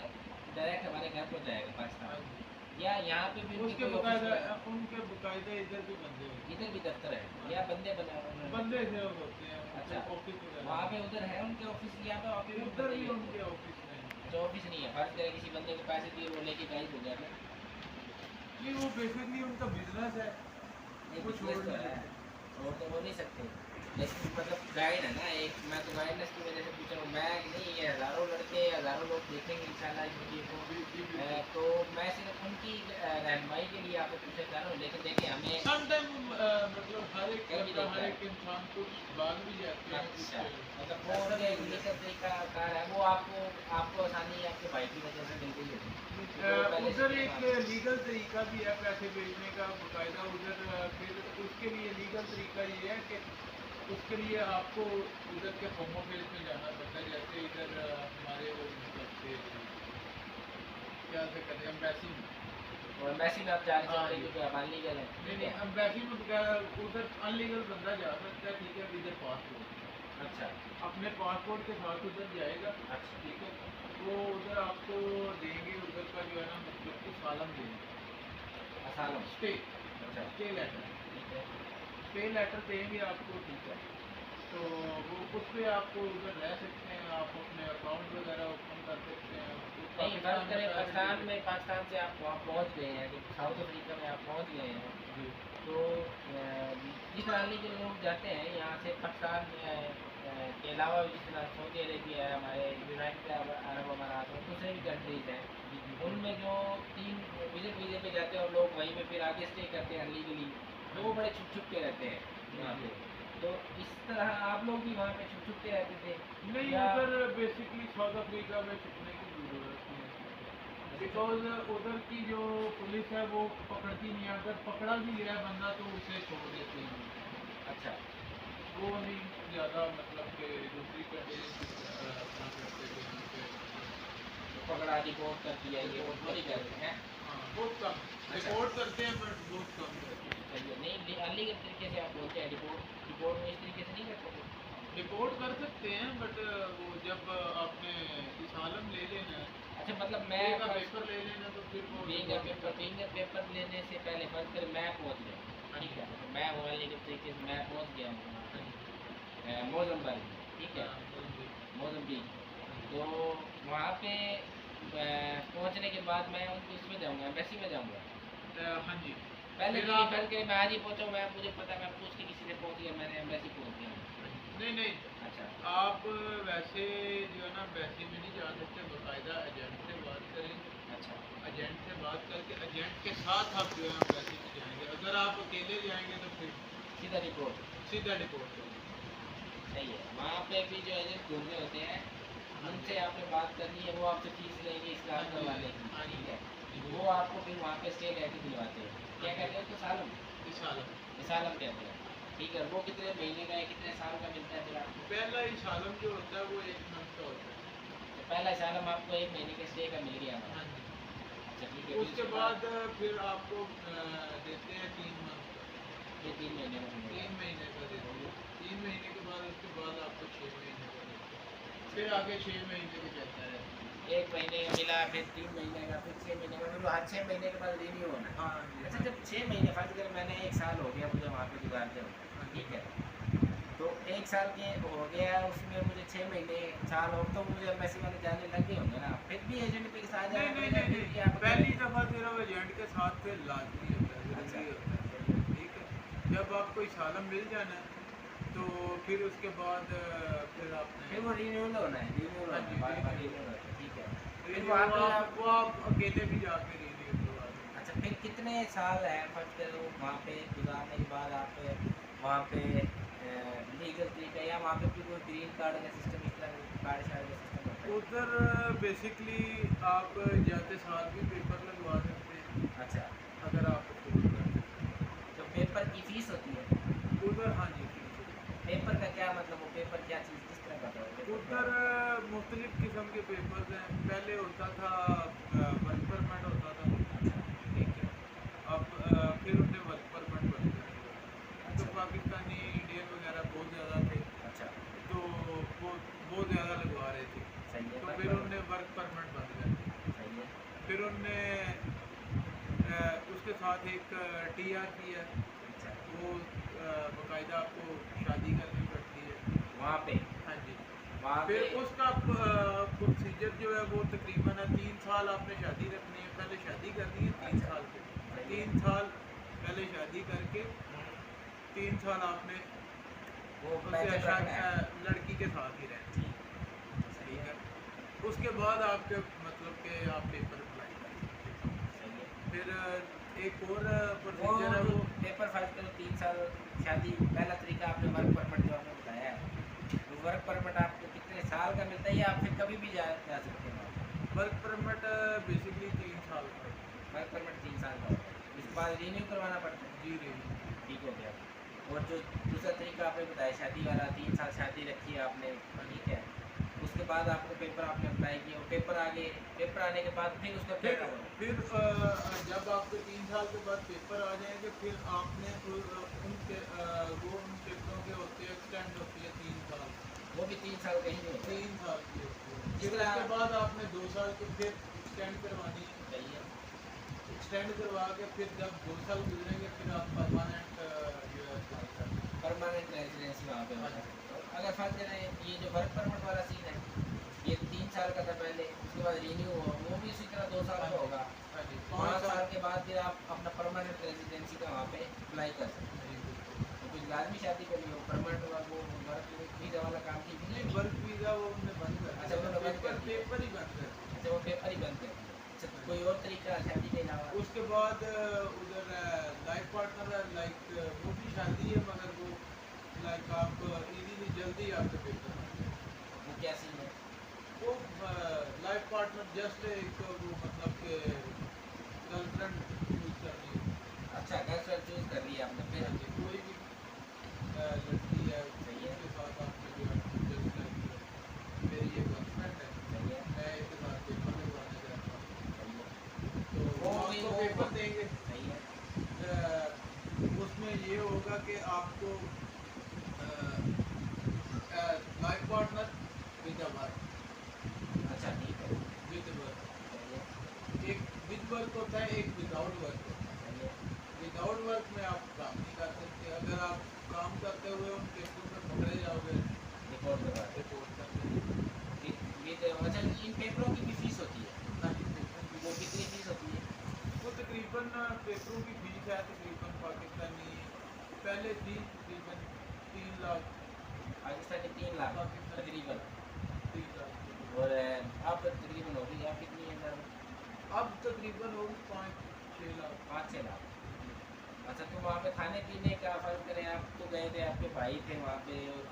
डायरेक्ट हमारे घर पर जाएगा हाँ पाकिस्तान, जी। या यहाँ पे भी उनके उसके कोई ऑफिस बकायदा वगैरह? उनके बकायदा इधर भी बंदे होते इधर भी दफ्तर है हाँ। या बंदे बने हुए हैं, हैं? बंदे से होते हैं, अच्छा। उनके ऑफिस वहाँ वगैरह। पे उधर है उनके ऑफिस या पे ऑफिस में उधर बंदे भी ही रहते उनके हैं? ऑफिस में हैं। अच्छा, ऑफिस नहीं है, फर्ज करें किसी बंदे को पैसे दिए वो लेके गायब हो गया फिर? नहीं, वो बेसिकली उनका बिजनेस है, ये वो छोड़ बिजनेस तो नहीं है, सकते। और तो वो नहीं सकते, लेकिन मतलब गाइड है ना एक, मैं तो गाइडनेस की वजह से पूछ रहा हूँ, मैं नहीं, ये हज़ारों लड़के हज़ारों लोग देखेंगे इंशाल्लाह इस वीडियो को, जी जी बिल्कुल। तो मैं सिर्फ उनकी रहनुमाई के लिए आपको पूछना चाह रहा हूँ, लेकिन देखिए हमें समटाइम मतलब हर एक कल भी बंदा, देखा हर है। एक इंसान कुछ भाग भी जाते हैं, अच्छा, कुछ मतलब वो ऐसा उनके भी हो लेकर जाता तरीका कार है, वो आपको आपको आसानी आपके भाई की वजह से मिल गई होगी, है। क्योंकि वो पहले से उधर थे एक वहाँ पे। लीगल तरीका भी है पैसे भेजने का बकायदा उधर, फिर उसके लिए लीगल तरीका ये है कि उसके लिए आपको उधर के होम ऑफिस में जाना पड़ता है, जैसे इधर हमारे वो मतलब के क्या से कहते हैं एम्बेसी में। और एम्बेसी में आप जा नहीं हाँ सकते जी, क्योंकि आप अनलीगल है, नहीं ठीक नहीं, है? एम्बेसी में बगैर उधर अनलीगल बंदा जा सकता है, ठीक है, विद पासपोर्ट। अच्छा। अपने पासपोर्ट के साथ उधर जाएगा, अच्छा। ठीक है। वो उधर आपको देंगे, उधर का जो है ना मतलब कि सालम देंगे, असालम। स्टे अच्छा। स्टे लेटर, ठीक है। स्टे लेटर देंगे आपको, ठीक है। तो वो उस पर आपको उधर रह सकते हैं, आप अपने अकाउंट वगैरह ओपन कर सकते हैं, वो नहीं, बात पाकिस्तान में करें पैसे पाकिस्तान भेज में, पाकिस्तान से आप वहाँ पहुँच गए हैं, कि साउथ अफ्रीका में आप पहुँच गए हैं, जी तो जिस तरह के लोग जाते हैं यहाँ से पाकिस्तान के अलावा भी, जिस तरह सऊदी अरेबिया है, हमारे यूनाइटेड अरब अमारात और दूसरे भी कंट्रीज़ हैं, जी जी उनमें जो 3 विजिट वीज़े पे जाते हैं और लोग वहीं पे फिर आगे स्टे करते हैं अनलीगली, तो वो बड़े छुप छुप के रहते हैं वहाँ पे। तो इस तरह आप लोग भी वहाँ पे छुप छुप के रहते थे नहीं, या? उधर बेसिकली साउथ अफ्रीका में छुपने की ज़रूरत नहीं है, बिकॉज उधर की जो पुलिस है वो पकड़ती नहीं है, अगर पकड़ा भी गया बंदा तो उसे छोड़ देते हैं। अच्छा। वो नहीं ज़्यादा मतलब कि दूसरी कंट्री अपना करते थे यहाँ पे तो पकड़ा रिपोर्ट कर दिया, ये वो रिपोर्ट थोड़ी करते करते हैं। हैं। हाँ, बहुत कम अच्छा। रिपोर्ट करते हैं, बट बहुत कम करते हैं। चलिए, नहीं अनलीगल तरीके से आप बोलते हैं, रिपोर्ट रिपोर्ट में इस तरीके से नहीं करते थे? रिपोर्ट कर सकते हैं, बट वो जब आपने इसालम ले लेना है अच्छा मतलब मैं फिर का पेपर ले लेना तो फिर वो फिंगर पेपर लेने से पहले फर्ज कर मैं पहुंच गया, ठीक है, तो मैं मोबाइल के तरीके से मैं पहुंच गया हूँ वहाँ पे मोजम्बिक में, ठीक है, मोजम्बिक। तो वहाँ पे पहुँचने के बाद मैं उसमें जाऊँगा, एम्बेसी में जाऊँगा। हाँ जी। पहले फिर मेरी आप फर्ज करें मैं आज ही पहुँचा, मैं मुझे पता मैं पूछ के किसी से पहुँच गया, मैंने एम्बेसी पहुँच गया। नहीं नहीं, अच्छा आप वैसे जो है ना एम्बेसी में नहीं जा सकते, बाकायदा एजेंट से बात करेंगे। अच्छा एजेंट से बात करके एजेंट के साथ आप जो है एम्बेसी में जाएंगे। अगर आप अकेले जाएंगे तो फिर सीधा रिपोर्ट। सीधा रिपोर्ट होगी। सही है, वहाँ पे भी जो एजेंट ढूंढने होते हैं उनसे आपने बात करनी है, वो आपसे फीस लेंगे इस्लाम करवाने की, ठीक है, वो आपको फिर वहाँ पे स्टे लेटर दिलवाते हैं, क्या कहते हैं उसको, सालम, इसालम कहते हैं, ठीक है। वो कितने महीने का है, कितने साल का मिलता है फिर आपको? पहला इशालम जो होता है वो 1 मंथ का होता है। तो पहला इसालम आपको 1 महीने के स्टे का मिल गया हमारा। हाँ जी। अच्छा ठीक है, फिर उसके बाद फिर आपको देते हैं 3 मंथ का। ये 3 महीने का मिलेगा। 3 महीने का देते हैं। 3 महीने के बाद उसके बाद आपको 6 महीने का देते हैं। फिर आगे 6 महीने के चलता है। 1 महीने का मिला, फिर 3 महीने का, फिर 6 महीने का, फिर हर 6 महीने के बाद रिन्यू होना है। हाँ जी। अच्छा जब 6 महीने फर्ज कर मैंने 1 साल हो गया मुझे वहाँ पे गुजारते हो, ठीक है, तो 1 साल के हो गया उसमें मुझे 6 महीने साल हो तो मुझे एम्बेसी वाले जाने लगे होंगे ना, फिर भी एजेंट के साथ नहीं जाना नहीं पड़ेगा, नहीं फिर भी नहीं, आप पहली दफ़ा सिर्फ एजेंट के साथ फिर लाजमी होता है, अच्छा ज़रूरी होता है, ठीक है। जब आपको इशालम मिल जाना है तो फिर उसके बाद फिर आपने फिर वो रिन्यूअल होना है, रिन्यूअल हाँ होना जी, है, बार-बार रिन्यू रिन्यूअल होना है, ठीक है। फिर रिन्यू वहाँ पे वो आप अकेले भी जाके रिन्यू करवा सकते अच्छा फिर कितने साल है फर्ज करो वहाँ पे गुजारने के बाद आप वहाँ पे लीगल तरीका या वहाँ पे फिर कोई ग्रीन कार्ड का सिस्टम, इस तरह कार्ड शार्ड का सिस्टम होता हैं। है? उधर बेसिकली आप जाते साल भी पेपर लगवा सकते हैं अच्छा अगर आप अफोर्ड कर सकते हैं। तो पेपर की फीस होती है, उधर हाँ जी फीस होती है। पेपर का क्या मतलब, वो पेपर क्या चीज़ किस तरह का होता है पेपर क्या उधर होता है? मुख्तलिफ़ किस्म के पेपर्स हैं। पहले होता था वर्क परमिट होता था, अच्छा ठीक है। अब फिर उनने वर्क परमिट बंद कर दिया, तो अच्छा पाकिस्तानी इंडियन वगैरह बहुत ज़्यादा थे, अच्छा तो वो बहुत ज़्यादा लगवा रहे थे, सही है, तो वर्क फिर परमिट उनने वर्क परमिट बंद कर दिया। सही है, फिर उनने उसके साथ एक टीआर किया, अच्छा वो बाकायदा आपको शादी करनी पड़ती है। वहाँ पे हाँ जी। वहाँ पे फिर उसका प्रोसीजर जो है वो तकरीबन 3 साल आपने शादी रखनी है, पहले शादी करनी है 3 अच्छा साल के, सही है 3 साल पहले शादी करके हम्म, 3 साल आपने वो उसके पैकेट रखना है, लड़की के साथ ही रहना है, ठीक सही ठीक है है। उसके बाद आपके मतलब कि आप पेपर अप्लाई कर सकते हैं। सही है। फिर एक और वो प्रोसीजर है जो वो पेपर फाइल करो 3 साल शादी, पहला तरीका आपने वर्क परमिट जो आपने बताया है, तो वर्क परमिट आपको कितने साल का मिलता है या आप फिर कभी भी जा सकते हैं वहाँ पे? वर्क परमिट बेसिकली 3 साल का होता वर्क परमिट 3 साल का होता है, इसके बाद रिन्यू करवाना पड़ता है, है। जी रही ठीक हो गया। और जो दूसरा तरीका आपने बताया शादी वाला, 3 साल शादी रखी है आपने, ठीक है, उसके बाद आपको पेपर आपने अप्लाई किया, वो पेपर आगे, पेपर आने के बाद फिर उसका क्या काम होगा? फिर जब आपके 3 साल के बाद पेपर आ जाएंगे फिर आपने उनके वो उन पेपरों के होते हैं, एक्सटेंड होती है 3 साल, वो भी 3 साल कहीं नहीं होता है, 3 साल की होती है। जिस फिर तरह उसके बाद आपने 2 साल की फिर एक्सटेंड करवानी है। सही है, एक्सटेंड करवा के फिर जब 2 साल गुजरेंगे फिर आप परमानेंट जो है अप्लाई कर सकते परमानेंट रेजिडेंसी वहाँ पे हैं। हाँ होता जी। है। और अगर फर्ज करें ये जो वर्क परमिट वाला सीन है, ये 3 साल का था पहले, उसके बाद रिन्यू हुआ, वो भी उसी तरह 2 साल हाँ का जी। होगा, हाँ जी 5 5 साल साल। के बाद फिर आप अपना परमानेंट रेजिडेंसी का वहाँ पे अप्लाई कर सकते हैं। जी बिल्कुल। तो कुछ लाजमी शादी करनी हो, परमानेंट वो वर्क वीज़ा वाला काम ठीक नहीं नहीं है। वर्क वीज़ा वो उन्होंने बंद कर अच्छा दिया, उन्होंने बंद कर दिया, पेपर ही बंद कर दिया। अच्छा वो पेपर ही बंद कर दिया, अच्छा तो कोई और तरीका शादी के अलावा? उसके बाद उधर लाइफ पार्टनर है, लाइक वो भी शादी है मगर वो लाइक आप इजीली जल्दी आपके पेपर बन जाए। वो क्या सीन है? वो लाइफ पार्टनर जस्ट एक वो मतलब के गर्लफ्रेंड चूज करनी होती अच्छा गर्लफ्रेंड चूज़ कर लिया आपने है। फिर? हाँ जी कोई भी लड़की है सही है उसके साथ आपने जो है जस्ट लाइक मेरी ये गर्लफ्रेंड है, सही है मैं इसके साथ पेपर लगवाने चाहता हूँ, सही है, तो वो वो भी आपको वो पेपर देंगे। सही है, उसमें ये होगा कि आपको life partner with a work, अच्छा ठीक है, विद वर्क वर्क होता है, एक विदाउट वर्क होता है। विदाउट वर्क में आप काम नहीं कर सकते। अगर आप काम करते हुए उन पेपरों में पकड़े जाओगे, रिपोर्ट करवा रिपोर्ट करते अच्छा इन पेपरों की भी फीस होती है? वो हैं। कितनी फीस होती है? वो तकरीबन पेपरों की फीस है तकरीबन पाकिस्तानी पहले थी तकरीबन 3 लाख। पाकिस्तानी 3 लाख पाकिस्तानी तकरीबन। 3 लाख और अब तकरीबन होगी आप कितनी है सर? अब तकरीबन होगी 5-6 लाख। 5-6 लाख। अच्छा तो वहाँ पे खाने पीने का फर्क करें, आप तो गए थे, आपके भाई थे वहाँ पे, और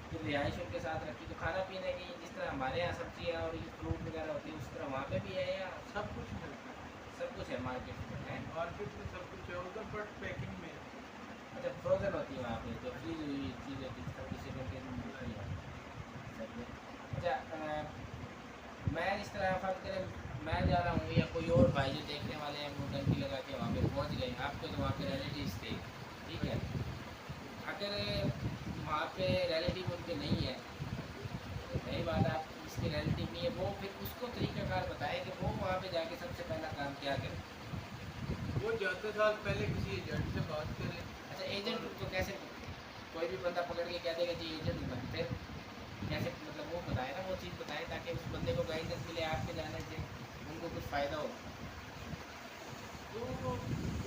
फिर रिहाइश उनके साथ रखी, तो खाना पीने की जिस तरह हमारे यहाँ सब्जियाँ और ये फ्रूट वगैरह होती है उस तरह वहाँ पे भी है या सब कुछ मिलता है सब कुछ है मार्केट में है? मार्केट में, सब कुछ है उधर, बट पैकिंग में। अच्छा फ्रोजन होती है वहाँ पे, जो फ्रीज हुई चीज़ होती है 30 सेकंड के अंदर मिलती है। सही है। अच्छा मैं इस तरह फर्ज करें मैं जा रहा हूँ या कोई और भाई जो देखने वाले हैं वो डंकी लगा के वहाँ पे पहुँच गए, आपके तो वहाँ पे रिलेटिव्स थे, ठीक है, अगर वहाँ पे रिलेटिव उनके नहीं है, नई बात आप इसके रिलेटिव नहीं है, वो फिर उसको तरीकाकार बताए कि वो वहाँ पे जाके सबसे पहला काम क्या करे? वो जाते साल पहले किसी एजेंट से बात करें। अच्छा एजेंट तो कैसे, कोई भी बंदा पकड़ के कह देगा जी एजेंट बनते कैसे, मतलब वो बताए ना, वो चीज़ बताए ताकि उस बंदे को गाइडेंस मिले आपके जाने से उनको कुछ फ़ायदा हो। तो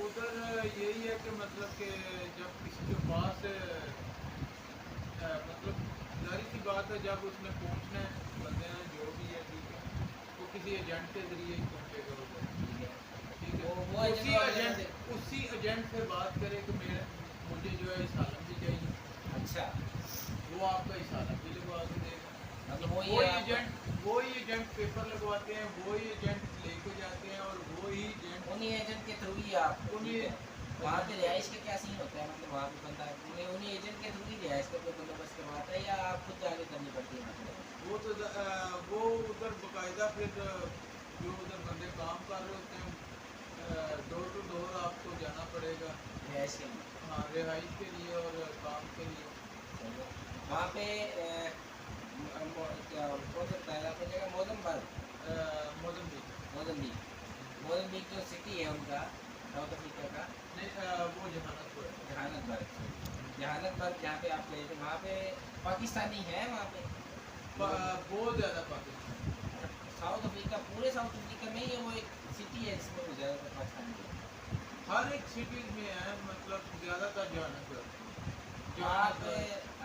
उधर यही है कि मतलब कि जब किसी के पास मतलब जारी सी बात है, जब उसने पहुंचना है बंदे ने जो भी है, ठीक है, वो किसी एजेंट के जरिए ही पहुंचेगा उधर। ठीक है, ठीक है, वो उसी एजेंट से बात करे कि मुझे जो है इसालम भी चाहिए। अच्छा वो आपका इसालम भी लगवा के देगा। मतलब वो ही एजेंट पेपर लगवाते हैं, वो ही एजेंट लेके जाते हैं, और वो ही एजेंट उन्हीं एजेंट के थ्रू ही आप, ठीक है, वहाँ पे रिहाइश का क्या सीन होता है, मतलब वहाँ पे बंदा उन्हीं एजेंट के थ्रू ही रिहाइश का कोई बंदोबस्त करवाता है या आप खुद जाके करनी पड़ती है? मतलब वो तो वो उधर बाकायदा फिर जो उधर बंदे काम कर रहे होते हैं, डोर टू डोर आपको जाना पड़ेगा। रिहाइश के लिए। हाँ, रिहाइश के लिए और काम के लिए। वहाँ पे क्या कौन सा बताया आपने जगह? मोजम्बिक। मोजम्बिक मोजम्बिक जो सिटी है उनका साउथ अफ्रीका का, नहीं, वो जहानतपुर है। जहानतबर्ग, जहानतबर्ग जहाँ पे आप गए थे वहाँ पे पाकिस्तानी है वहाँ पे? बहुत ज़्यादा पाकिस्तान। साउथ अफ्रीका, पूरे साउथ अफ्रीका में ही वो एक सिटी है जिसमें वो ज़्यादातर पाकिस्तानी है। हर एक सिटीज़ में है, मतलब ज़्यादातर जहानतपुर। आप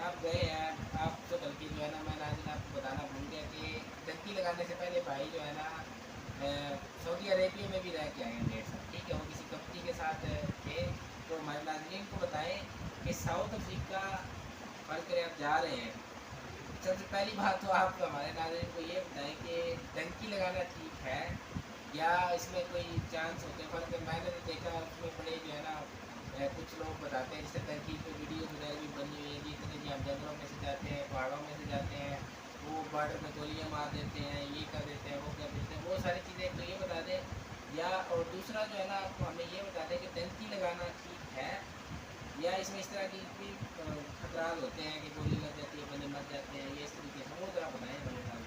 आप गए हैं, आप तो बल्कि जो है ना, मैं नाज़रीन आपको बताना भूल गया कि डंकी लगाने से पहले भाई जो है ना सऊदी अरेबिया में भी रह के आए हैं 1.5 साल, ठीक है, वो किसी कंपनी के साथ थे। तो हमारे नाज़रीन को बताएं कि साउथ अफ्रीका फर्ज करें आप जा रहे हैं, सबसे पहली बात तो आप हमारे नाज़रीन को ये बताएं कि डंकी लगाना ठीक है या इसमें कोई चांस होते हैं? फर्ज मैंने तो देखा उसमें बड़े जो है ना कुछ लोग बताते हैं, जैसे तरकीब पे वीडियो वगैरह भी बनी हुई है, जितने जी हम जंगलों में से जाते हैं, पहाड़ों में से जाते हैं, वो बॉर्डर में गोलियां मार देते हैं, ये कर देते हैं, वो कर देते हैं, वो सारी चीज़ें तो ये बता दें, या और दूसरा जो है ना आपको हमें ये बता दें कि डंकी लगाना ठीक है या इसमें इस तरह की भी खतरात होते हैं कि गोली लग जाती है, बंदे मर जाते हैं, ये इस तरीके से वो ज़रा बताएँ हमें साथ।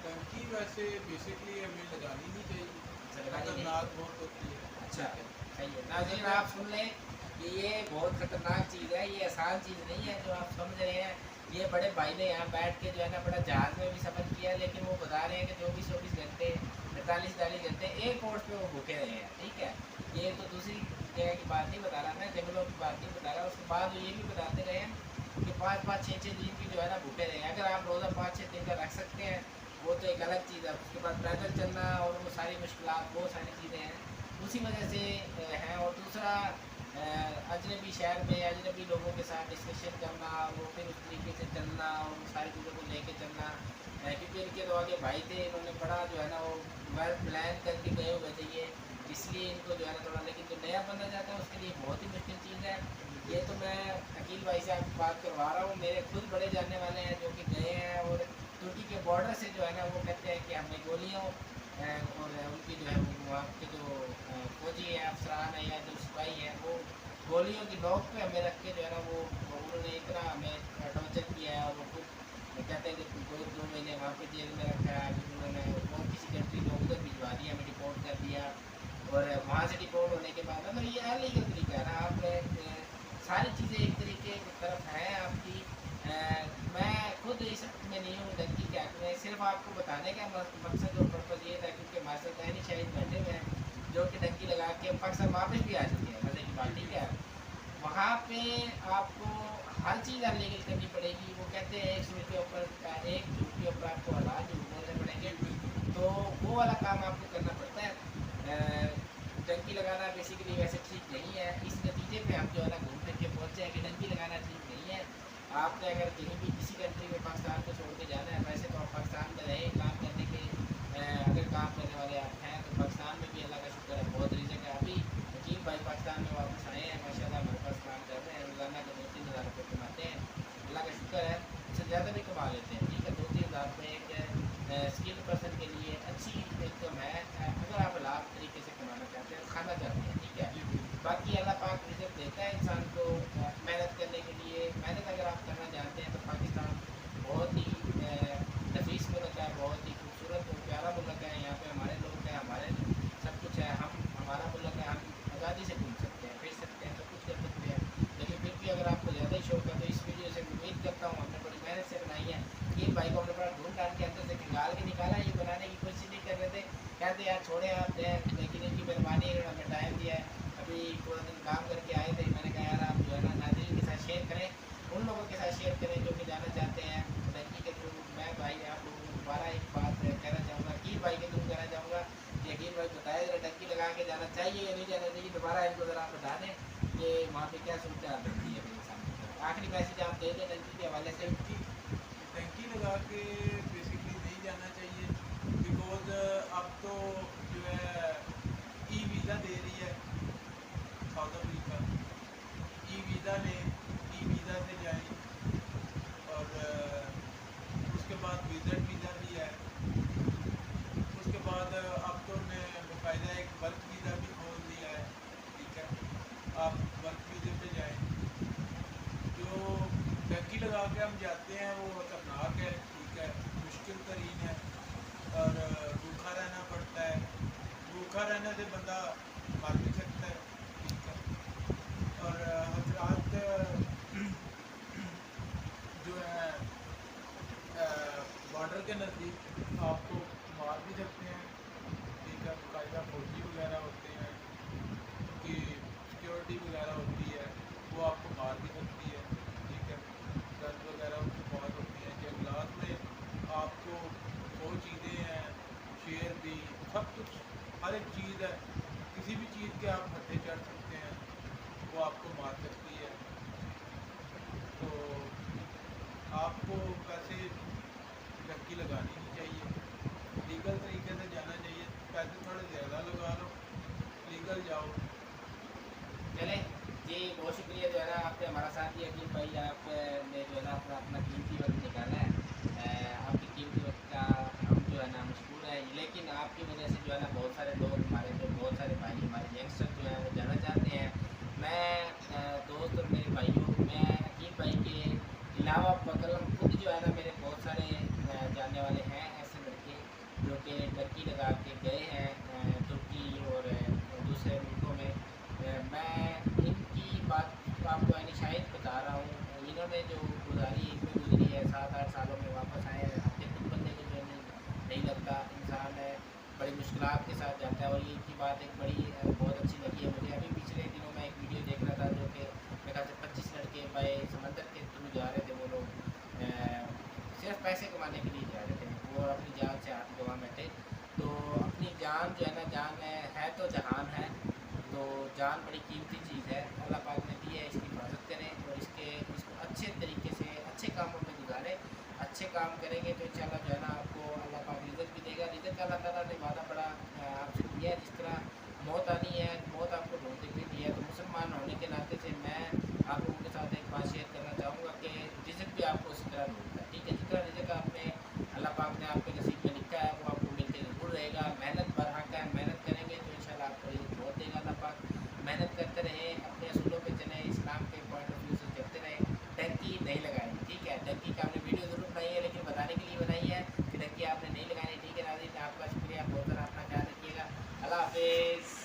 टंकी वैसे बेसिकली हमें लगानी नहीं चाहिए, खतरनाक बहुत होती है। अच्छा सही है नाज़रीन, आप सुन लें कि ये बहुत ख़तरनाक चीज़ है, ये आसान चीज़ नहीं है जो आप समझ रहे हैं। ये बड़े भाई ने यहाँ बैठ के जो है ना बड़ा जहाज़ में भी सफ़र किया, लेकिन वो बता रहे हैं कि 24-24 घंटे 43-43 घंटे एयरपोर्ट पे वो भूखे रहे हैं, ठीक है। ये तो दूसरी जगह की बात नहीं बता रहा, मैं जंगलों की बात नहीं बता रहा। उसके बाद वो ये भी बताते रहे हैं कि 5-5 6-6 दिन की जो है ना भूखे रहे हैं। अगर आप रोज़ा 5-6 दिन का रख सकते हैं वो तो एक अलग चीज़ है, उसके बाद पैदल चलना और वो सारी मुश्किलात, वो सारी चीज़ें हैं, उसी वजह से हैं। और दूसरा अजनबी शहर में अजनबी लोगों के साथ डिस्कशन करना, वो फिर उस तरीके से चलना और उन सारी चीज़ों को लेके चलना, क्योंकि इनके तो आगे भाई थे, इन्होंने बड़ा जो है ना वो वेल प्लान करके गए हुए थे ये, इसलिए इनको जो है ना थोड़ा, लेकिन जो नया बंदा जाता है उसके लिए बहुत ही मुश्किल चीज़ है ये। तो मैं अकील भाई से आपकी बात करवा रहा हूँ, मेरे खुद बड़े जानने वाले हैं जो कि गए हैं और तुर्की के बॉर्डर से जो है ना वो कहते हैं कि हमें गोलियों और उनकी जो है वहाँ के जो फौजी है, अफसरान है या जो सिपाही है, वो गोलियों की नोक पे हमें रख के जो है ना वो उन्होंने इतना हमें टॉर्चर किया है। और वो खुद कहते हैं कि 2 महीने वहाँ पे जेल में रखा है, अभी उन्होंने और किसी कंट्री को उधर भिजवा दिया दिया और वहाँ से डिपोर्ट होने के बाद मतलब ये अनलीगल तरीका है ना। आप सारी चीज़ें एक तरीके की तरफ हैं आपकी। मैं खुद इस हक में नहीं हूँ डंकी के हक में, सिर्फ आपको बताने का मकसद और पर्पज़ ये था क्योंकि हमारे साथ ऐनी शाहिद बैठे हुए हैं जो कि डंकी लगा के पाकिस्तान वापस भी आ चुके हैं। मज़े की बात, ठीक है। वहाँ पे आपको हर चीज़ अनलीगल करनी पड़ेगी। वो कहते हैं एक झूठ के ऊपर आपको हज़ार झूठ बोलने पड़ेंगे, तो वो वाला काम आपको करना पड़ता है। डंकी लगाना बेसिकली वैसे ठीक नहीं है। इस नतीजे पे हम जो है ना घूम फिर के पहुँचे हैं कि डंकी लगाना ठीक नहीं है। आपने अगर कहीं भी किसी कंट्री में पाकिस्तान को छोड़ के जाना है, वैसे तो आप पाकिस्तान में रहें काम करने के, अगर काम करने वाले आप हैं तो पाकिस्तान में भी अल्लाह का शुक्र है बहुत रिज़्क है। अभी हकीम भाई पाकिस्तान में वापस आए हैं, माशाल्लाह हमारे पास काम कर रहे हैं, रोज़ाना के 2-3 हज़ार रुपये कमाते हैं, अल्लाह का शुक्र है। उससे ज़्यादा भी कमा लेते हैं, ठीक है। 2-3 हज़ार रुपये एक स्किल्ड पर्सन के लिए अच्छी इनकम है, अगर आप लाभ तरीके से कमाना चाहते हैं, खाना चाहते हैं, ठीक है। बाकी अल्लाह पाक रिज़्क देता है इंसान को मेहनत करने के लिए। मेहनत अगर आप करना चाहते हैं तो पाकिस्तान बहुत ही नफीस मुल्क है, बहुत ही खूबसूरत और प्यारा मुल्क है। यहाँ पे हमारे लोग हैं, हमारे सब कुछ है, हम हमारा मुल्क है, हम आज़ादी से घूम सकते हैं, फिर सकते हैं, सब कुछ कर सकते हैं। लेकिन फिर भी अगर आपको ज़्यादा ही शौक है तो इस वीडियो से उम्मीद करता हूँ हमने बड़ी मेहनत से बनाई है। ये भाई को हमने बड़ा ढूंढ डाल के अंदर से खंगाल के निकाला, ये बनाने की कोशिश नहीं कर रहे थे, कहते यार छोड़े आप हैं, लेकिन इनकी मेहरबानी है, हमें टाइम दिया है। अभी पूरा दिन काम करके आए थे, मैंने कहा यार आप जो है ना नाज़रीन के साथ शेयर करें, उन लोगों के साथ शेयर करें जो कि जाना चाहते हैं डंकी के थ्रू। मैं भाई आप लोगों को दोबारा एक बात कहना चाहूँगा, अकील भाई के थ्रू कहना चाहूँगा कि अकील भाई बताए जरा डंकी लगा के जाना चाहिए या नहीं जाना चाहिए, दोबारा इनको ज़रा आप बता दें कि वहाँ पे क्या सूरत हाल बनती है मेरे सामने। आखिरी मैसेज आप दे दें डंकी के हवाले से। टंकी लगा के बेसिकली नहीं जाना चाहिए, बिकॉज अब तो जो है ई वीज़ा दे रही है साउथ अफ्रीका। ई वीज़ा लें, ई वीज़ा से जाएं, और उसके बाद विज़िट वीज़ा भी है। उसके बाद अब तो उन्होंने बाकायदा एक वर्क वीज़ा भी खोल दिया है, ठीक है। आप वर्क वीज़े पे जाएं। जो टंकी लगा के हम जाते हैं वो खतरनाक है, ठीक है, मुश्किल तरीन है, और भूखा रहना पड़ता है। भूखा रहने से बंदा मर भी सकता है, ठीक है। और हजरात जो है बॉर्डर के नज़दीक आपको मार भी सकते हैं, ठीक है। बाकायदा फौजी वगैरह होते हैं, उनकी सिक्योरिटी वगैरह होती है, वो आपको मार भी सकती है, ठीक है। गन वगैरह उनके पास होती हैं। जंगलात में आपको बहुत चीज़ें हैं, शेर भी, सब कुछ, हर एक चीज़ है, किसी भी चीज़ के आप हत्थे चढ़ सकते हैं, वो आपको मार सकती है। तो आपको वैसे डंकी लगानी नहीं चाहिए, लीगल तरीके से जाना चाहिए। पैसे थोड़े ज़्यादा लगा लो, लीगल जाओ। चलें जी, बहुत शुक्रिया जो है ना आपने हमारा साथ दिया अकील भाई। आपने जो है ना अपना कीमती वक्त निकाला है। आपकी कीमती वक्त का हम जो है ना मशहूर है, लेकिन आपकी वजह से जो है ना बहुत सारे लोग हमारे जो बहुत सारे भाई हमारे यंगस्टर जो हैं वो जाना चाहते हैं। मैं दोस्त और मेरे भाइयों, मैं अकील भाई के अलावा बकलम खुद जो है ना मेरे बहुत सारे जानने वाले हैं ऐसे लड़के जो कि टर्की लगा के गए हैं तुर्की और दूसरे मुल्कों में। मैं इनकी बात तो आपको यानी शायद बता रहा हूँ, इन्होंने जो गुजारी इसमें गुजरी है 7-8 सालों में वापस आए हैं। अपने खुद बंदे को जो नहीं लगता, इंसान है बड़ी मुश्किलात के साथ जाता है। और ये इनकी बात एक बड़ी बहुत अच्छी लगी है मुझे। अभी पिछले दिनों में एक वीडियो देख रहा था जो कि मेरे ख्याल से 25 लड़के बाय समंदर के थ्रू जा रहे थे। वो लोग सिर्फ पैसे कमाने के लिए जा रहे थे, वो अपनी जान से हाथ गंवा बैठे। तो अपनी जान जो है ना, जान है तो जहान है, तो जान बड़ी कीमती चीज़ है, अल्लाह पाक ने दी है, इसकी हिफाजत करें और इसको अच्छे तरीके से अच्छे कामों में गुजारें। अच्छे काम करेंगे तो इंशाल्लाह जो है ना आपको अल्लाह पाक रिज़्क भी देगा। रिज़्क अल्लाह ताला ने वादा बड़ा आपसे दिया है। जिस तरह मौत आनी है, मौत आपको ढूंढ के दी है, तो मुसलमान होने के नाते से मैं आप लोगों के साथ एक बात शेयर करना चाहूँगा कि रिज़्क भी आपको उसी तरह ढूंढता है, ठीक है। जितना रिज़्क आपने अल्लाह पाक ने आपके नसीब में लिखा है वो आपको मिलके ज़रूर रहेगा। मेहनत बरहक है, मेहनत करेंगे तो इंशाल्लाह आपको रिज़्क बहुत देगा अल्लाह पाक। मेहनत करते रहें, अपने असूलों पे चलें, इस्लाम के पॉइंट ऑफ व्यू से चलते रहें। टंकी नहीं लगाएं, ठीक है। टंकी का हमने वीडियो ज़रूर बनाई है, लेकिन बताने के लिए बनाई है कि टंकी आपने नहीं लगानी, ठीक है नाज़रीन। आपका शुक्रिया, बहुत सारा अपना ख्याल रखिएगा। अल्लाह हाफिज़।